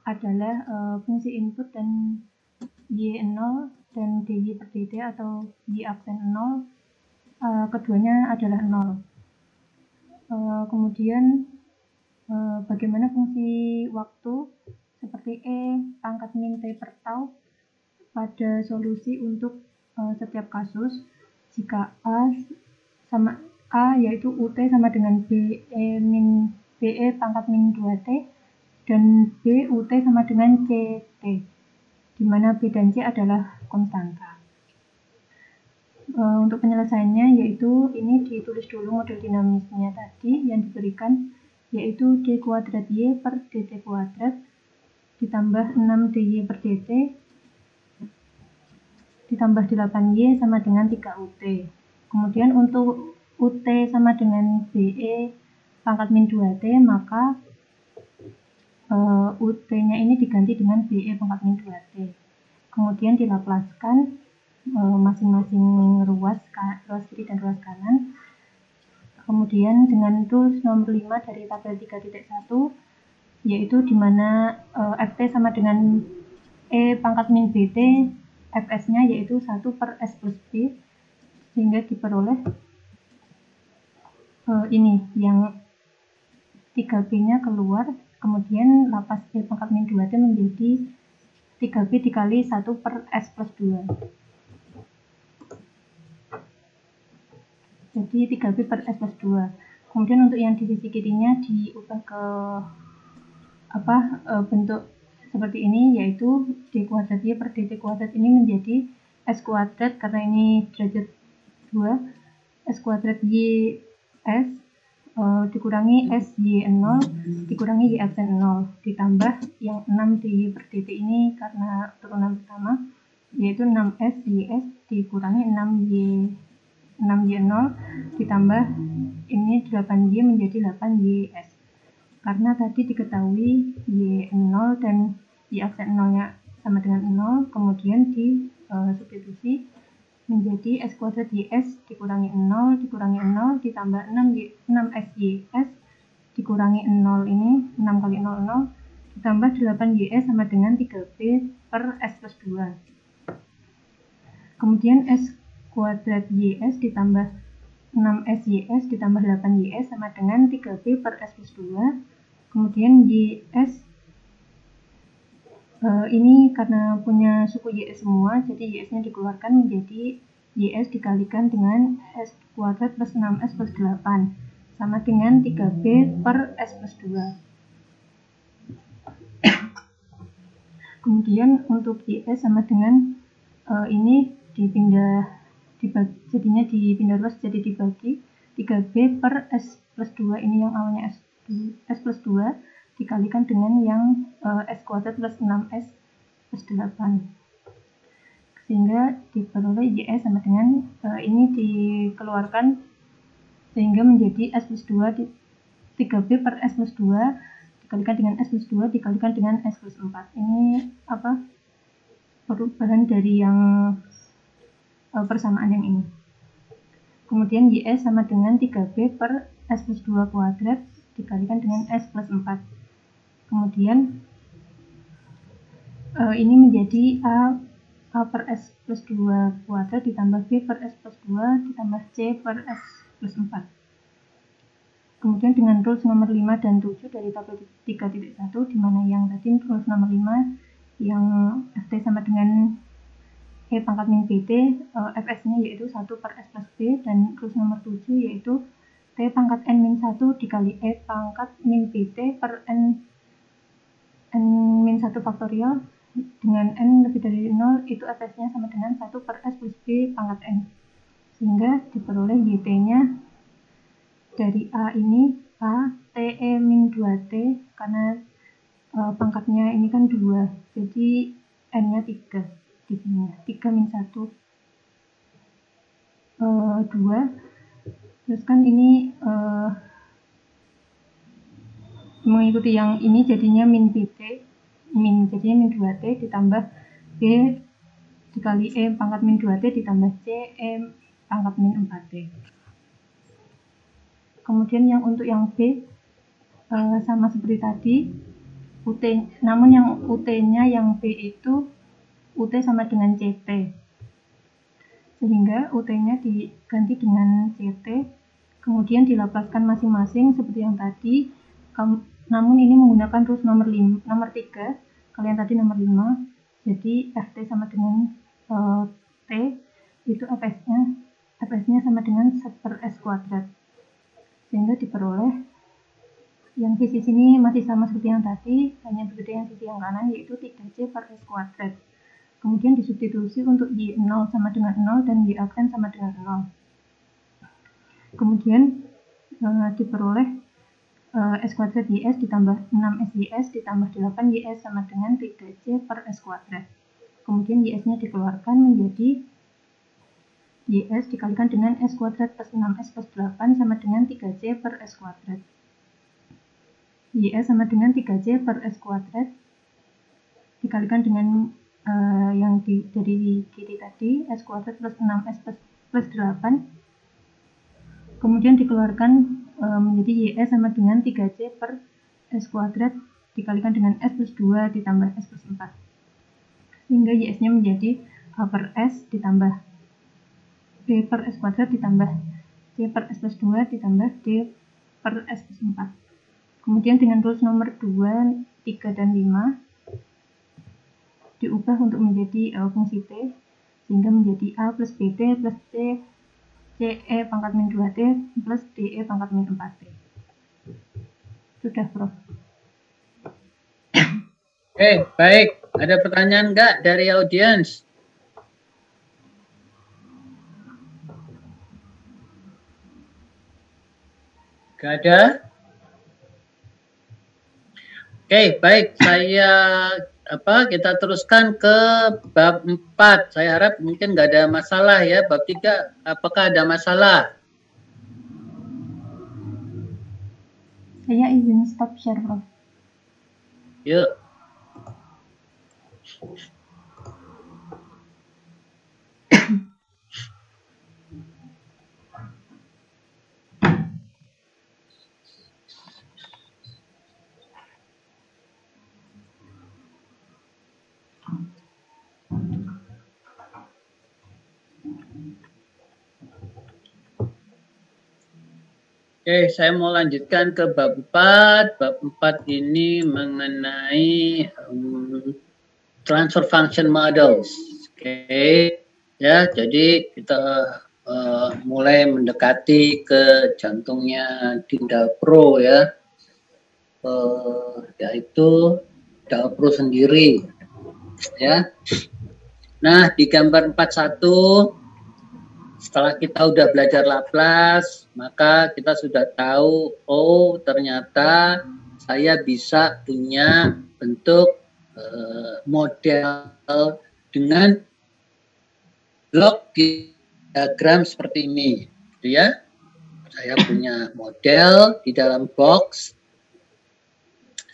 adalah fungsi input dan Y0 dan DY per DT atau Y absen 0, keduanya adalah 0. Kemudian bagaimana fungsi waktu seperti E pangkat min T per tau pada solusi untuk setiap kasus jika A yaitu UT sama dengan BE pangkat min 2T dan B UT sama dengan CT, di mana B dan C adalah konstanta. Untuk penyelesaiannya yaitu ini ditulis dulu model dinamisnya tadi yang diberikan, yaitu D kuadrat Y per DT kuadrat ditambah 6 DY per DT ditambah 8Y sama dengan 3 UT. Kemudian untuk UT sama dengan BE pangkat min 2T, maka UT-nya ini diganti dengan BE pangkat min 2T. Kemudian dilaplaskan masing-masing ruas kiri dan ruas kanan. Kemudian dengan rules nomor 5 dari tabel 3.1, yaitu di mana FT sama dengan E pangkat min BT, Fs-nya yaitu 1 per S plus B, sehingga diperoleh ini yang 3B-nya keluar, kemudian lapas E pangkat min 2T menjadi 3B dikali 1 per S plus 2. Jadi 3B per S plus 2. Kemudian untuk yang di sisi kirinya diubah ke bentuk seperti ini, yaitu D kuadrat Y per DT kuadrat ini menjadi S kuadrat, karena ini derajat 2, S kuadrat Y S dikurangi S Y0 dikurangi Y aksen 0, ditambah yang 6 di per DT ini karena turunan pertama, yaitu 6S YS dikurangi 6Y0 ditambah ini 8Y menjadi 8YS. Karena tadi diketahui Y0 dan Y aksen 0-nya sama dengan 0, kemudian di substitusi menjadi S kuadrat YS dikurangi 0 ditambah 6SYS dikurangi 0 ini 6 kali 0 0 ditambah 8YS sama dengan 3B per S plus 2. Kemudian S kuadrat YS ditambah 6SYS ditambah 8YS sama dengan 3B per S plus 2. Kemudian YS ini karena punya suku YS semua, jadi YS-nya dikeluarkan menjadi YS dikalikan dengan S kuadrat plus 6S plus 8 sama dengan 3B per S plus 2. Kemudian untuk YS sama dengan ini jadinya dipindah ruas jadi dibagi 3B per S plus 2, ini yang awalnya S plus 2 dikalikan dengan yang S kuadrat plus 6S plus 8, sehingga diperoleh YS sama dengan ini dikeluarkan sehingga menjadi S plus 2 3B per S plus 2 dikalikan dengan S plus 2 dikalikan dengan S plus 4. Ini perubahan dari yang persamaan yang ini. Kemudian YS sama dengan 3B per S plus 2 kuadrat dikalikan dengan S plus 4. Kemudian ini menjadi A per S plus 2 kuadrat ditambah B per S plus 2 ditambah C per S plus 4. Kemudian dengan rules nomor 5 dan 7 dari tabel 3.1, di mana yang tadi rules nomor 5 yang FT sama dengan E pangkat min BT, Fs-nya yaitu 1 per S plus B, dan rules nomor 7 yaitu T pangkat N min 1 dikali E pangkat min BT per N min 1 faktorial dengan N lebih dari 0, itu Fs-nya sama dengan 1 per S plus B pangkat N, sehingga diperoleh YT-nya dari A ini A TE min 2T, karena pangkatnya ini kan 2, jadi N-nya 3 di sini, 3 min 1 2, terus kan ini mengikuti yang ini jadinya min BT, jadinya min 2T ditambah B dikali E pangkat min 2T ditambah C E pangkat min 4T. Kemudian yang untuk yang B sama seperti tadi, UT, namun yang UT-nya yang B itu UT sama dengan CT, sehingga UT-nya diganti dengan CT, kemudian dilapaskan masing-masing seperti yang tadi, namun ini menggunakan rules nomor 3, kalian tadi nomor 5, jadi FT sama dengan T, itu Fs-nya sama dengan 1 per S kuadrat, sehingga diperoleh yang sisi sini masih sama seperti yang tadi, hanya berbeda yang sisi yang kanan yaitu 3C per S kuadrat. Kemudian disubstitusi untuk Y0 sama dengan 0 dan Y aksen sama dengan 0. Kemudian diperoleh S kuadrat YS ditambah 6SYS ditambah 8YS sama dengan 3C per S kuadrat. Kemudian YS-nya dikeluarkan menjadi YS dikalikan dengan S kuadrat plus 6S plus 8 sama dengan 3C per S kuadrat. YS sama dengan 3C per S kuadrat dikalikan dengan yang dari kiri tadi, S kuadrat plus 6S plus 8. Kemudian dikeluarkan menjadi YS sama dengan 3C per S kuadrat dikalikan dengan S plus 2 ditambah S plus 4. Sehingga YS-nya menjadi A per S ditambah D per S kuadrat ditambah C per S plus 2 ditambah D per S plus 4. Kemudian dengan rules nomor 2, 3, dan 5 diubah untuk menjadi fungsi T, sehingga menjadi A plus BT plus C CE pangkat min 2T plus DE pangkat min 4T. Sudah, Prof. Oke, baik. Ada pertanyaan nggak dari audiens? Nggak ada? Oke, baik. Kita teruskan ke bab 4. Saya harap mungkin nggak ada masalah ya. Bab 3, apakah ada masalah? Saya izin stop share, Prof. Yuk. Oke, saya mau lanjutkan ke bab 4. Bab 4 ini mengenai transfer function models. Oke, ya, jadi kita mulai mendekati ke jantungnya Dinda Pro ya, yaitu Dinda Pro sendiri. Ya, nah di gambar 41. Setelah kita udah belajar Laplace, maka kita sudah tahu, oh ternyata saya bisa punya bentuk model dengan blok diagram seperti ini, gitu ya. Saya punya model di dalam box,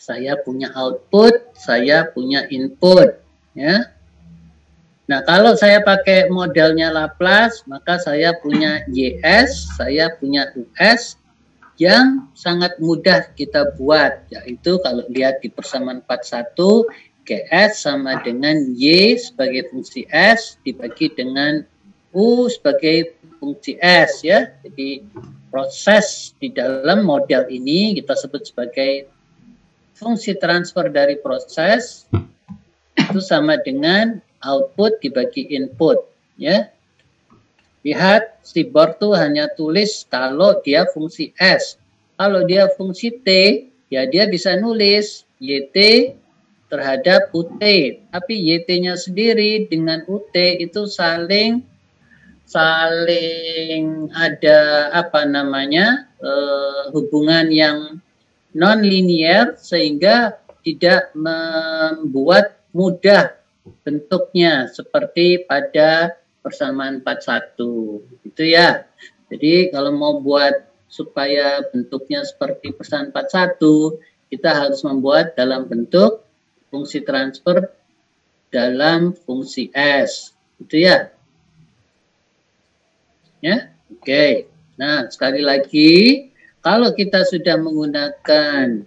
saya punya output, saya punya input, ya. Nah, kalau saya pakai modelnya Laplace, maka saya punya YS, saya punya US yang sangat mudah kita buat, yaitu kalau lihat di persamaan 41, GS sama dengan Y sebagai fungsi S dibagi dengan U sebagai fungsi S ya. Jadi proses di dalam model ini kita sebut sebagai fungsi transfer dari proses itu sama dengan output dibagi input ya. Lihat si Bortu hanya tulis kalau dia fungsi S. Kalau dia fungsi T ya dia bisa nulis YT terhadap UT. Tapi YT-nya sendiri dengan UT itu saling ada hubungan yang non linear sehingga tidak membuat mudah bentuknya seperti pada persamaan 41 gitu ya. Jadi kalau mau buat supaya bentuknya seperti persamaan 41, kita harus membuat dalam bentuk fungsi transfer dalam fungsi S gitu ya. Ya, oke. Nah, sekali lagi kalau kita sudah menggunakan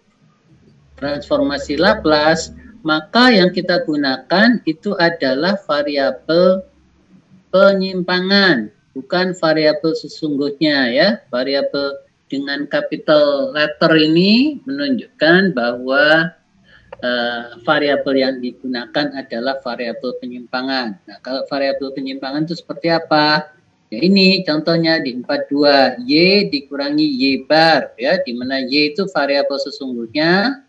transformasi Laplace, maka yang kita gunakan itu adalah variabel penyimpangan, bukan variabel sesungguhnya ya. Variabel dengan capital letter ini menunjukkan bahwa variabel yang digunakan adalah variabel penyimpangan. Nah, kalau variabel penyimpangan itu seperti apa? Ya ini contohnya di 42, Y dikurangi Y bar ya, di mana Y itu variabel sesungguhnya.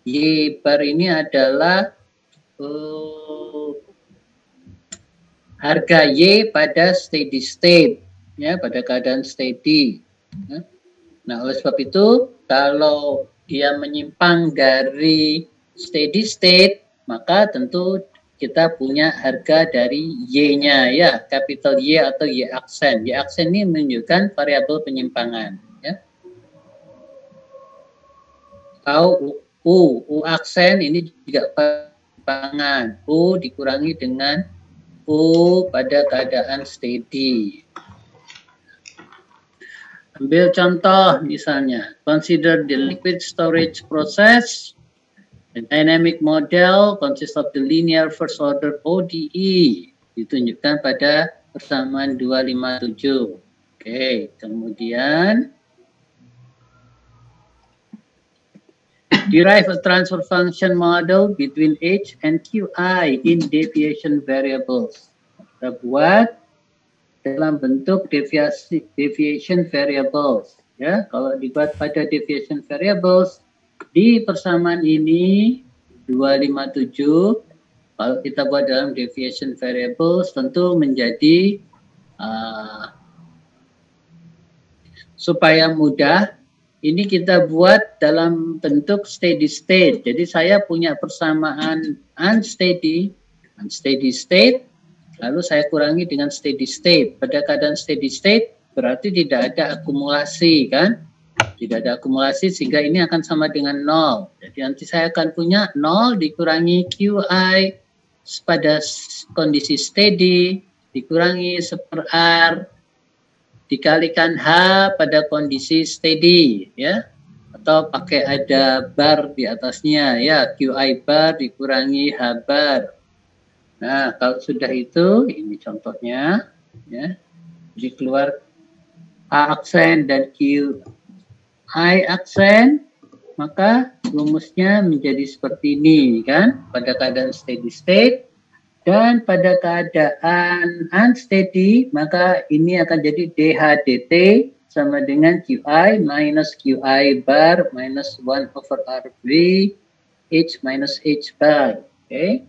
Y bar ini adalah harga Y pada steady state, ya, pada keadaan steady. Ya. Nah, oleh sebab itu, kalau dia menyimpang dari steady state, maka tentu kita punya harga dari Y-nya ya, capital Y atau Y aksen. Y aksen ini menunjukkan variabel penyimpangan ya. Atau U aksen ini juga penyimpangan. U dikurangi dengan U pada keadaan steady. Ambil contoh misalnya, consider the liquid storage process. The dynamic model consists of the linear first order ODE. Ditunjukkan pada persamaan 257. Oke, kemudian derive a transfer function model between H and Qi in deviation variables. Kita buat dalam bentuk deviation variables. Ya, kalau dibuat pada deviation variables di persamaan ini 257, kalau kita buat dalam deviation variables tentu menjadi supaya mudah. Ini kita buat dalam bentuk steady state. Jadi saya punya persamaan unsteady state. Lalu saya kurangi dengan steady state. Pada keadaan steady state berarti tidak ada akumulasi kan? Tidak ada akumulasi sehingga ini akan sama dengan 0. Jadi nanti saya akan punya 0 dikurangi Qi pada kondisi steady dikurangi 1/R dikalikan H pada kondisi steady ya. Atau pakai ada bar di atasnya ya, Qi bar dikurangi H bar. Nah, kalau sudah itu, ini contohnya, ya, jadi keluar A aksen dan Qi aksen, maka rumusnya menjadi seperti ini, kan? Pada keadaan steady state dan pada keadaan unsteady, maka ini akan jadi DH/dt sama dengan Qi minus Qi bar minus 1/RV H minus H bar, oke?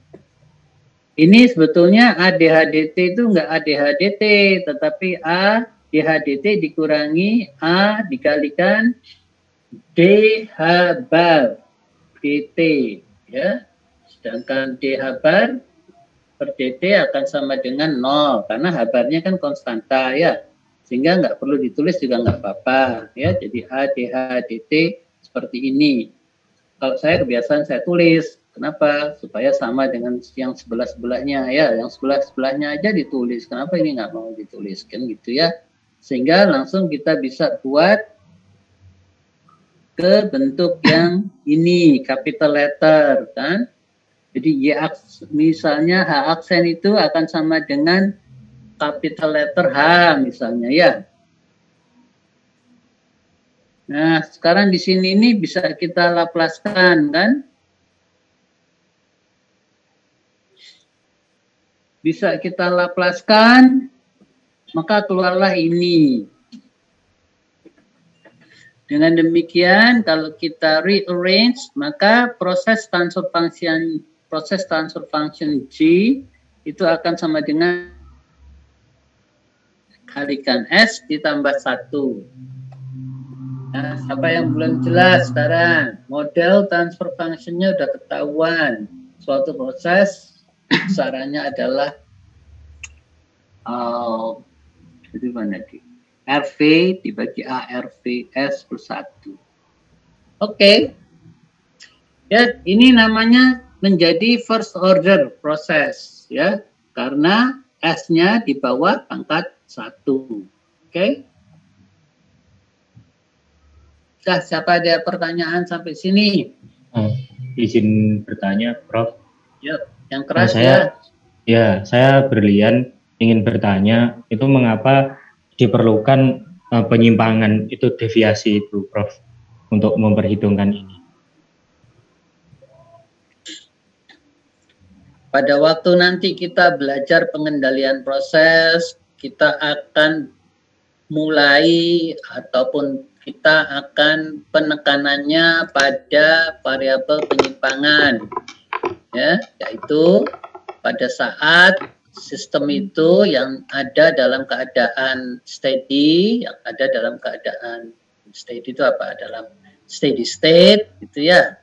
Ini sebetulnya ADH/dt itu enggak ADH/dt, tetapi ADH/dt dikurangi A dikalikan DH bar dt ya. Sedangkan DH bar per dt akan sama dengan 0 karena H barnya kan konstanta ya. Sehingga enggak perlu ditulis juga enggak apa-apa ya. Jadi ADH/dt seperti ini. Kalau saya kebiasaan saya tulis. Kenapa? Supaya sama dengan yang sebelah-sebelahnya ya. Yang sebelah-sebelahnya aja ditulis. Kenapa ini nggak mau dituliskan gitu ya? Sehingga langsung kita bisa buat ke bentuk yang ini, capital letter kan. Jadi misalnya H aksen itu akan sama dengan capital letter H misalnya ya. Nah, sekarang di sini ini bisa kita laplaskan kan? Bisa kita laplaskan, maka keluarlah ini. Dengan demikian, kalau kita rearrange, maka proses transfer function G itu akan sama dengan kalikan S ditambah 1. Nah, siapa yang belum jelas sekarang? Model transfer function-nya udah ketahuan. Suatu proses besarannya adalah jadi mana di RV dibagi ARV S per 1. Oke. Ya, ini namanya menjadi first order proses ya, karena S-nya di bawah pangkat 1. Oke. Nah, siapa ada pertanyaan sampai sini? Izin bertanya, Prof. Ya, yang keras ya. Ya, saya berlian ingin bertanya, itu mengapa diperlukan penyimpangan itu deviasi itu, Prof, untuk memperhitungkan ini? Pada waktu nanti kita belajar pengendalian proses, kita akan mulai ataupun kita akan penekanannya pada variabel penyimpangan, ya, yaitu pada saat sistem itu yang ada dalam keadaan steady, yang ada dalam keadaan steady itu apa? Dalam steady state, gitu ya.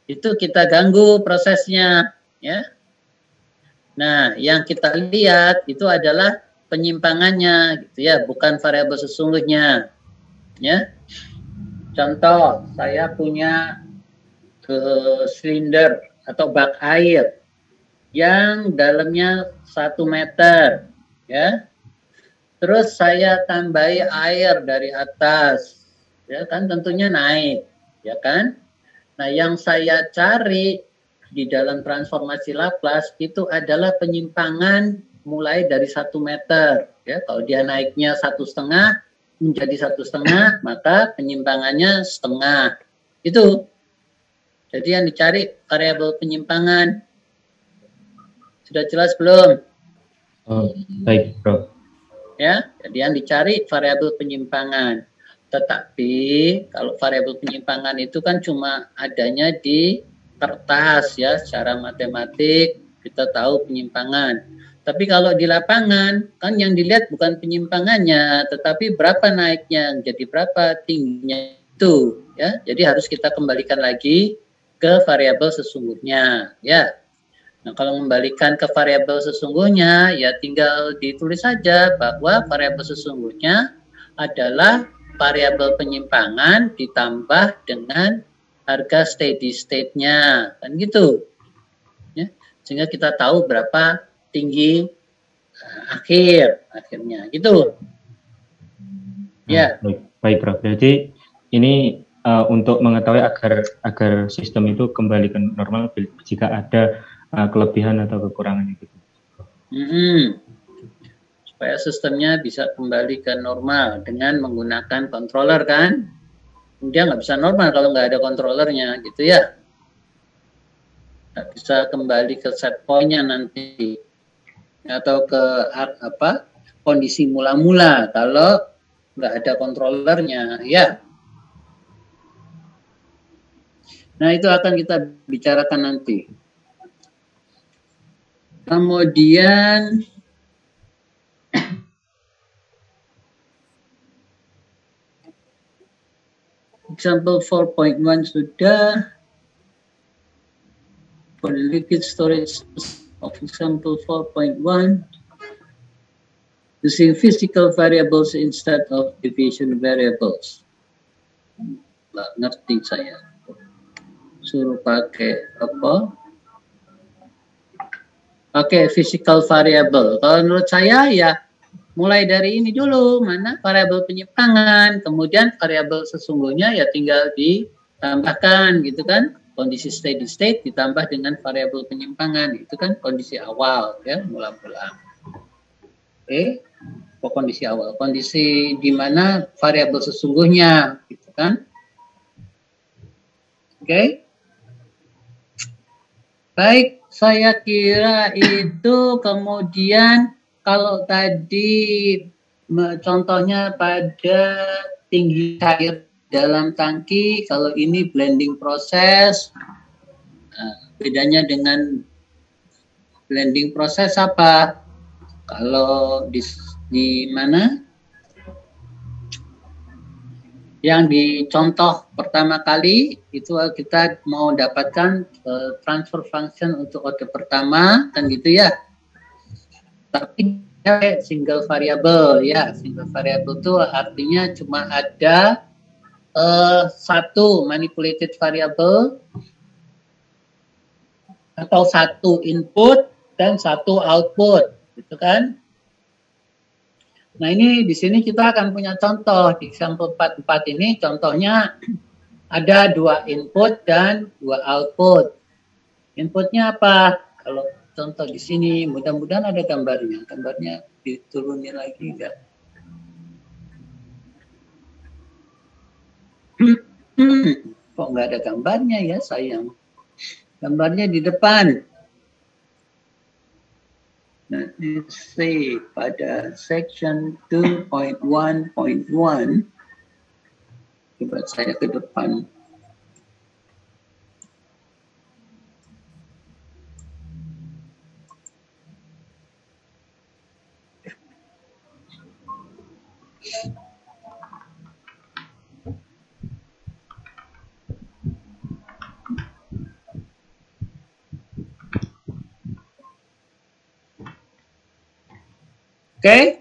Itu kita ganggu prosesnya, ya. Nah, yang kita lihat itu adalah penyimpangannya, gitu ya, bukan variabel sesungguhnya. Ya, contoh, saya punya silinder atau bak air yang dalamnya 1 meter, ya. Terus saya tambahi air dari atas, ya kan, tentunya naik, ya kan. Nah, yang saya cari di dalam transformasi Laplace itu adalah penyimpangan mulai dari 1 meter. Ya, kalau dia naiknya 1,5 menjadi 1,5, maka penyimpangannya setengah. Itu. Jadi yang dicari variabel penyimpangan. Sudah jelas belum? Oh, baik, Bro. Ya, jadi yang dicari variabel penyimpangan. Tetapi kalau variabel penyimpangan itu kan cuma adanya di kertas ya, secara matematik kita tahu penyimpangan. Tapi kalau di lapangan kan yang dilihat bukan penyimpangannya, tetapi berapa naiknya, jadi berapa tingginya itu ya. Jadi harus kita kembalikan lagi ke variabel sesungguhnya ya. Nah, kalau membalikan ke variabel sesungguhnya, ya tinggal ditulis saja bahwa variabel sesungguhnya adalah variabel penyimpangan ditambah dengan harga steady state-nya, kan gitu. Ya, sehingga kita tahu berapa tinggi akhirnya, gitu. Ya. Baik, Prof. Jadi ini untuk mengetahui agar sistem itu kembali ke normal jika ada kelebihan atau kekurangan itu. Supaya sistemnya bisa kembali ke normal dengan menggunakan controller kan. Dia nggak bisa normal kalau nggak ada controllernya gitu ya. Nggak bisa kembali ke set point-nya nanti atau ke kondisi mula-mula kalau nggak ada controllernya ya. Nah, itu akan kita bicarakan nanti. Kemudian example 4.1 sudah. For the liquid storage of example 4.1, using physical variables instead of division variables. Nggak ngerti saya. Suruh pakai apa? Oke, physical variable. Kalau menurut saya ya mulai dari ini dulu, mana variabel penyimpangan, kemudian variabel sesungguhnya ya tinggal ditambahkan gitu kan, kondisi steady state ditambah dengan variabel penyimpangan, itu kan kondisi awal ya, mula-mula. Oke, kondisi awal, kondisi di mana variabel sesungguhnya gitu kan. Oke. Baik, saya kira itu. Kemudian kalau tadi contohnya pada tinggi cair dalam tangki, kalau ini blending proses, bedanya dengan blending proses apa? Kalau di mana? Yang dicontoh pertama kali itu kita mau dapatkan transfer function untuk order pertama kan gitu ya. Tapi single variable ya, single variable itu artinya cuma ada satu manipulated variable atau satu input dan satu output, gitu kan? Nah, ini di sini kita akan punya contoh di example 44 ini, contohnya ada 2 input dan 2 output. Inputnya apa? Kalau contoh di sini, mudah-mudahan ada gambarnya. Gambarnya diturunin lagi enggak? Kok nggak ada gambarnya ya, sayang. Gambarnya di depan. Nah, let's see, pada section 2.1.1, coba saya ke depan. Oke?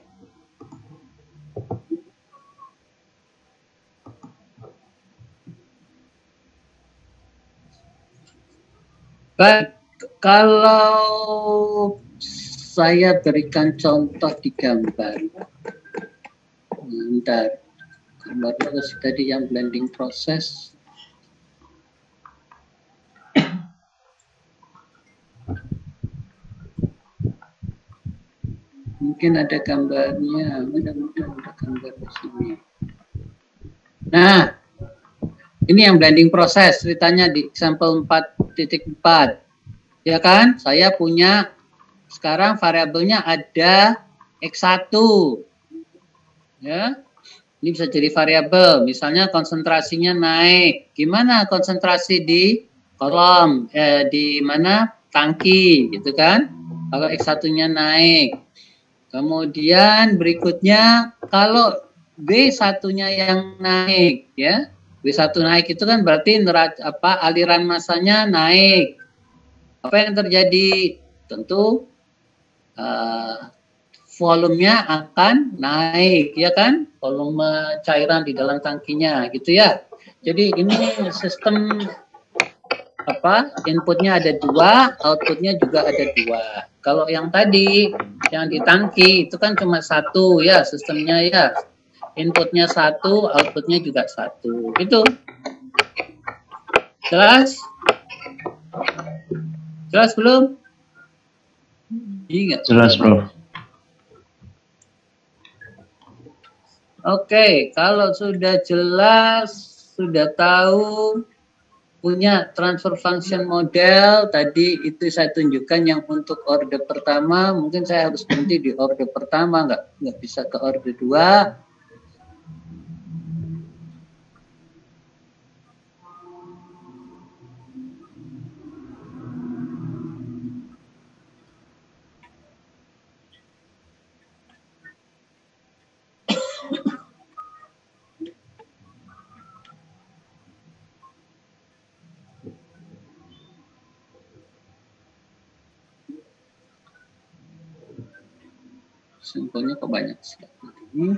Baik, kalau saya berikan contoh di gambar. Bentar. Gambar terus tadi yang blending proses. Mungkin ada gambarnya, mudah-mudahan ada gambar di sini. Nah, ini yang blending proses ceritanya di sampel 4.4. Ya kan? Saya punya sekarang variabelnya ada X1. Ya. Ini bisa jadi variabel, misalnya konsentrasinya naik. Gimana konsentrasi di kolom, di mana tangki, gitu kan? Kalau X1-nya naik. Kemudian berikutnya, kalau B1-nya yang naik, ya, B1 naik itu kan berarti aliran masanya naik. Apa yang terjadi? Tentu volumenya akan naik, ya kan? Volume cairan di dalam tangkinya, gitu ya. Jadi ini sistem inputnya ada 2, outputnya juga ada 2. Kalau yang tadi, yang di tangki itu kan cuma 1 ya sistemnya ya. Inputnya 1, outputnya juga 1. Gitu. Jelas? Jelas belum? Ingat. Jelas, Bro. Oke, kalau sudah jelas, sudah tahu, punya transfer function model, tadi itu saya tunjukkan yang untuk orde pertama, mungkin saya harus berhenti di orde pertama, nggak bisa ke orde 2. Simpelnya kok banyak sekali.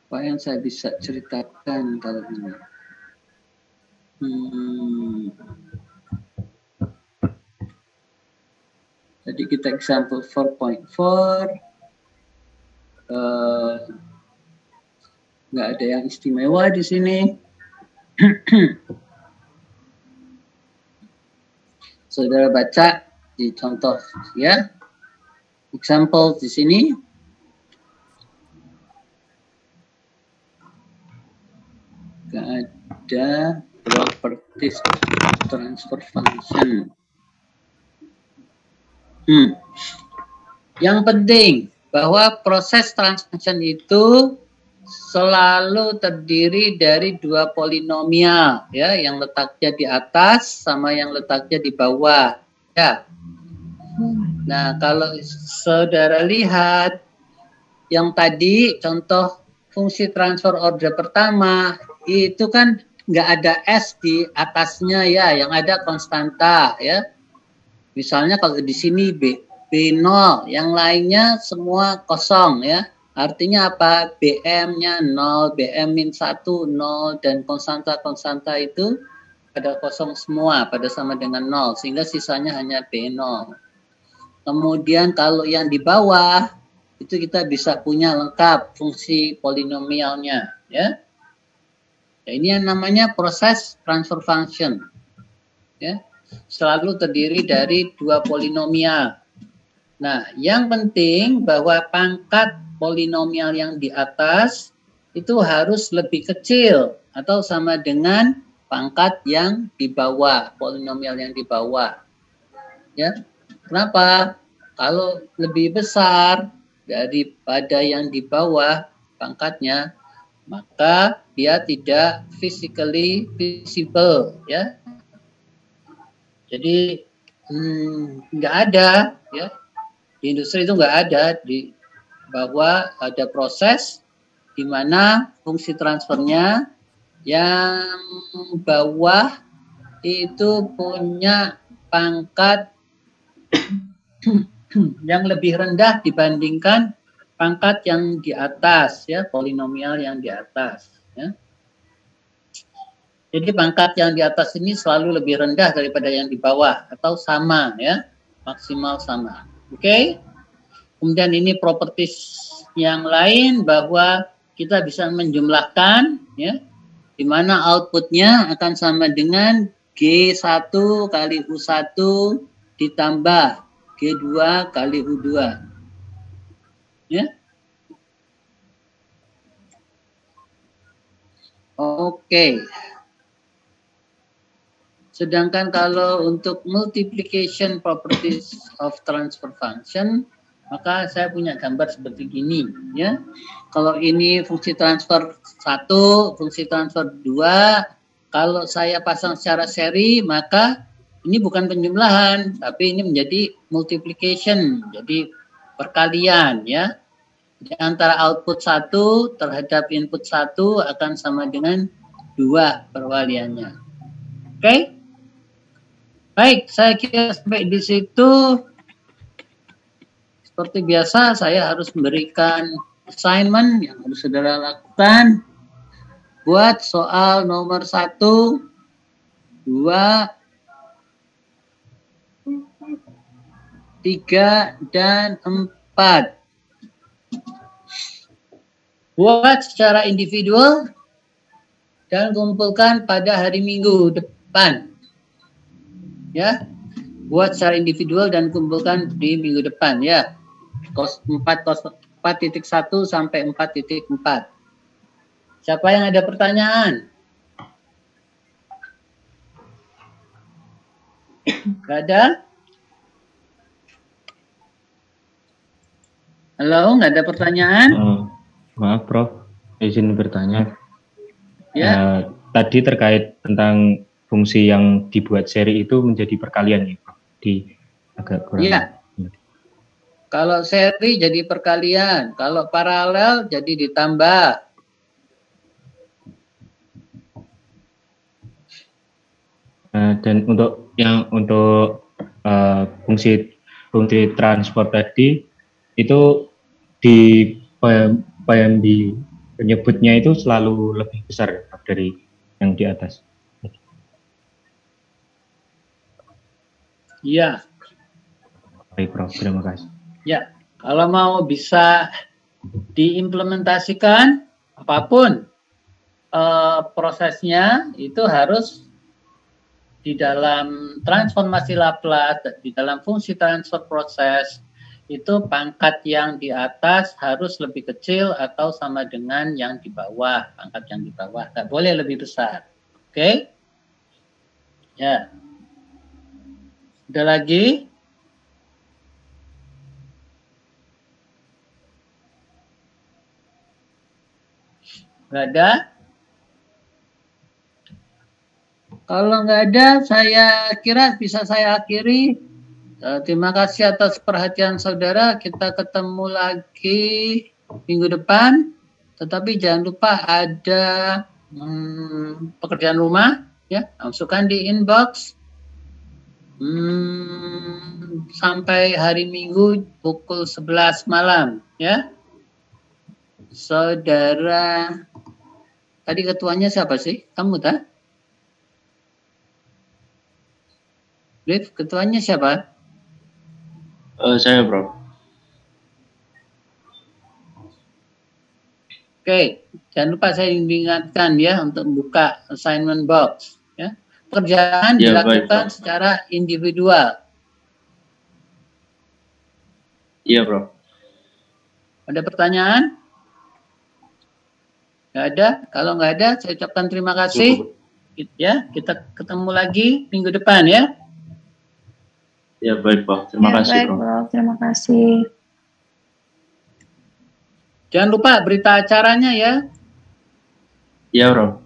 Apa yang saya bisa ceritakan kalau ini? Jadi kita example 4.4. Nggak ada yang istimewa di sini. Saudara baca di contoh ya, example di sini. Nggak ada properties transfer function. Yang penting bahwa proses transfer function itu selalu terdiri dari 2 polinomial ya, yang letaknya di atas sama yang letaknya di bawah ya. Nah, kalau saudara lihat yang tadi contoh fungsi transfer order pertama itu kan nggak ada S di atasnya ya, yang ada konstanta ya. Misalnya kalau di sini B0, yang lainnya semua kosong ya. Artinya apa? BM-nya 0, BM-1 0, dan konstanta-konstanta itu pada kosong semua, pada sama dengan 0, sehingga sisanya hanya B0. Kemudian kalau yang di bawah, itu kita bisa punya lengkap fungsi polinomialnya. Ya. Nah, ini yang namanya proses transfer function. Ya. Selalu terdiri dari 2 polinomial. Nah, yang penting bahwa pangkat polinomial yang di atas itu harus lebih kecil atau sama dengan pangkat yang di bawah, polinomial yang di bawah. Ya. Kenapa? Kalau lebih besar daripada yang di bawah pangkatnya, maka dia tidak physically visible ya. Jadi nggak ada ya, di industri itu nggak ada di bahwa ada proses di mana fungsi transfernya yang bawah itu punya pangkat yang lebih rendah dibandingkan pangkat yang di atas, ya, polinomial yang di atas, ya. Jadi pangkat yang di atas ini selalu lebih rendah daripada yang di bawah atau sama, ya, maksimal sama. Oke. Kemudian ini properties yang lain bahwa kita bisa menjumlahkan, ya, di mana outputnya akan sama dengan G1 kali U1 ditambah G2 kali U2. Ya. Oke. Sedangkan kalau untuk multiplication properties of transfer function, maka saya punya gambar seperti gini, ya. Kalau ini fungsi transfer 1, fungsi transfer 2, kalau saya pasang secara seri, maka ini bukan penjumlahan, tapi ini menjadi multiplication, jadi perkalian, ya. Jadi antara output 1 terhadap input 1 akan sama dengan 2 perwaliannya. Oke? Baik, saya kira sampai di situ. Seperti biasa, saya harus memberikan assignment yang harus saudara lakukan. Buat soal nomor 1, 2, 3, dan 4. Buat secara individual dan kumpulkan pada hari Minggu depan. Ya, buat secara individual dan kumpulkan di minggu depan, ya. 4.1 sampai 4.4. Siapa yang ada pertanyaan? Gak ada? Halo, nggak ada pertanyaan? Maaf, Prof. Izin bertanya. Ya. Tadi terkait tentang fungsi yang dibuat seri itu menjadi perkalian, ya, Prof. Agak kurang. Iya. Kalau seri jadi perkalian, kalau paralel jadi ditambah. Dan untuk fungsi transport tadi itu di PMB penyebutnya itu selalu lebih besar dari yang di atas. Iya. Baik, Prof. Terima kasih. Ya, kalau mau bisa diimplementasikan apapun prosesnya itu harus di dalam transformasi Laplace, di dalam fungsi transfer proses itu pangkat yang di atas harus lebih kecil atau sama dengan yang di bawah, pangkat yang di bawah nggak boleh lebih besar. Oke? Ya. Ada lagi? Nggak ada? Kalau nggak ada, saya kira bisa saya akhiri. Terima kasih atas perhatian saudara. Kita ketemu lagi minggu depan. Tetapi jangan lupa ada pekerjaan rumah, ya, masukkan di inbox. Sampai hari Minggu pukul 11 malam, ya. Saudara, tadi ketuanya siapa sih? Kamu tak? Liv, ketuanya siapa? Saya, Bro. Oke, jangan lupa saya ingatkan, ya, untuk buka assignment box, ya. Pekerjaan Ya, dilakukan baik, secara individual. Iya, Bro. Ada pertanyaan? Nggak ada? Kalau nggak ada, saya ucapkan terima kasih. Ya, kita ketemu lagi minggu depan, ya. Ya, baik, Bro. Terima kasih, baik, Bro. Bro. Terima kasih. Jangan lupa berita acaranya, ya. Iya, Bro.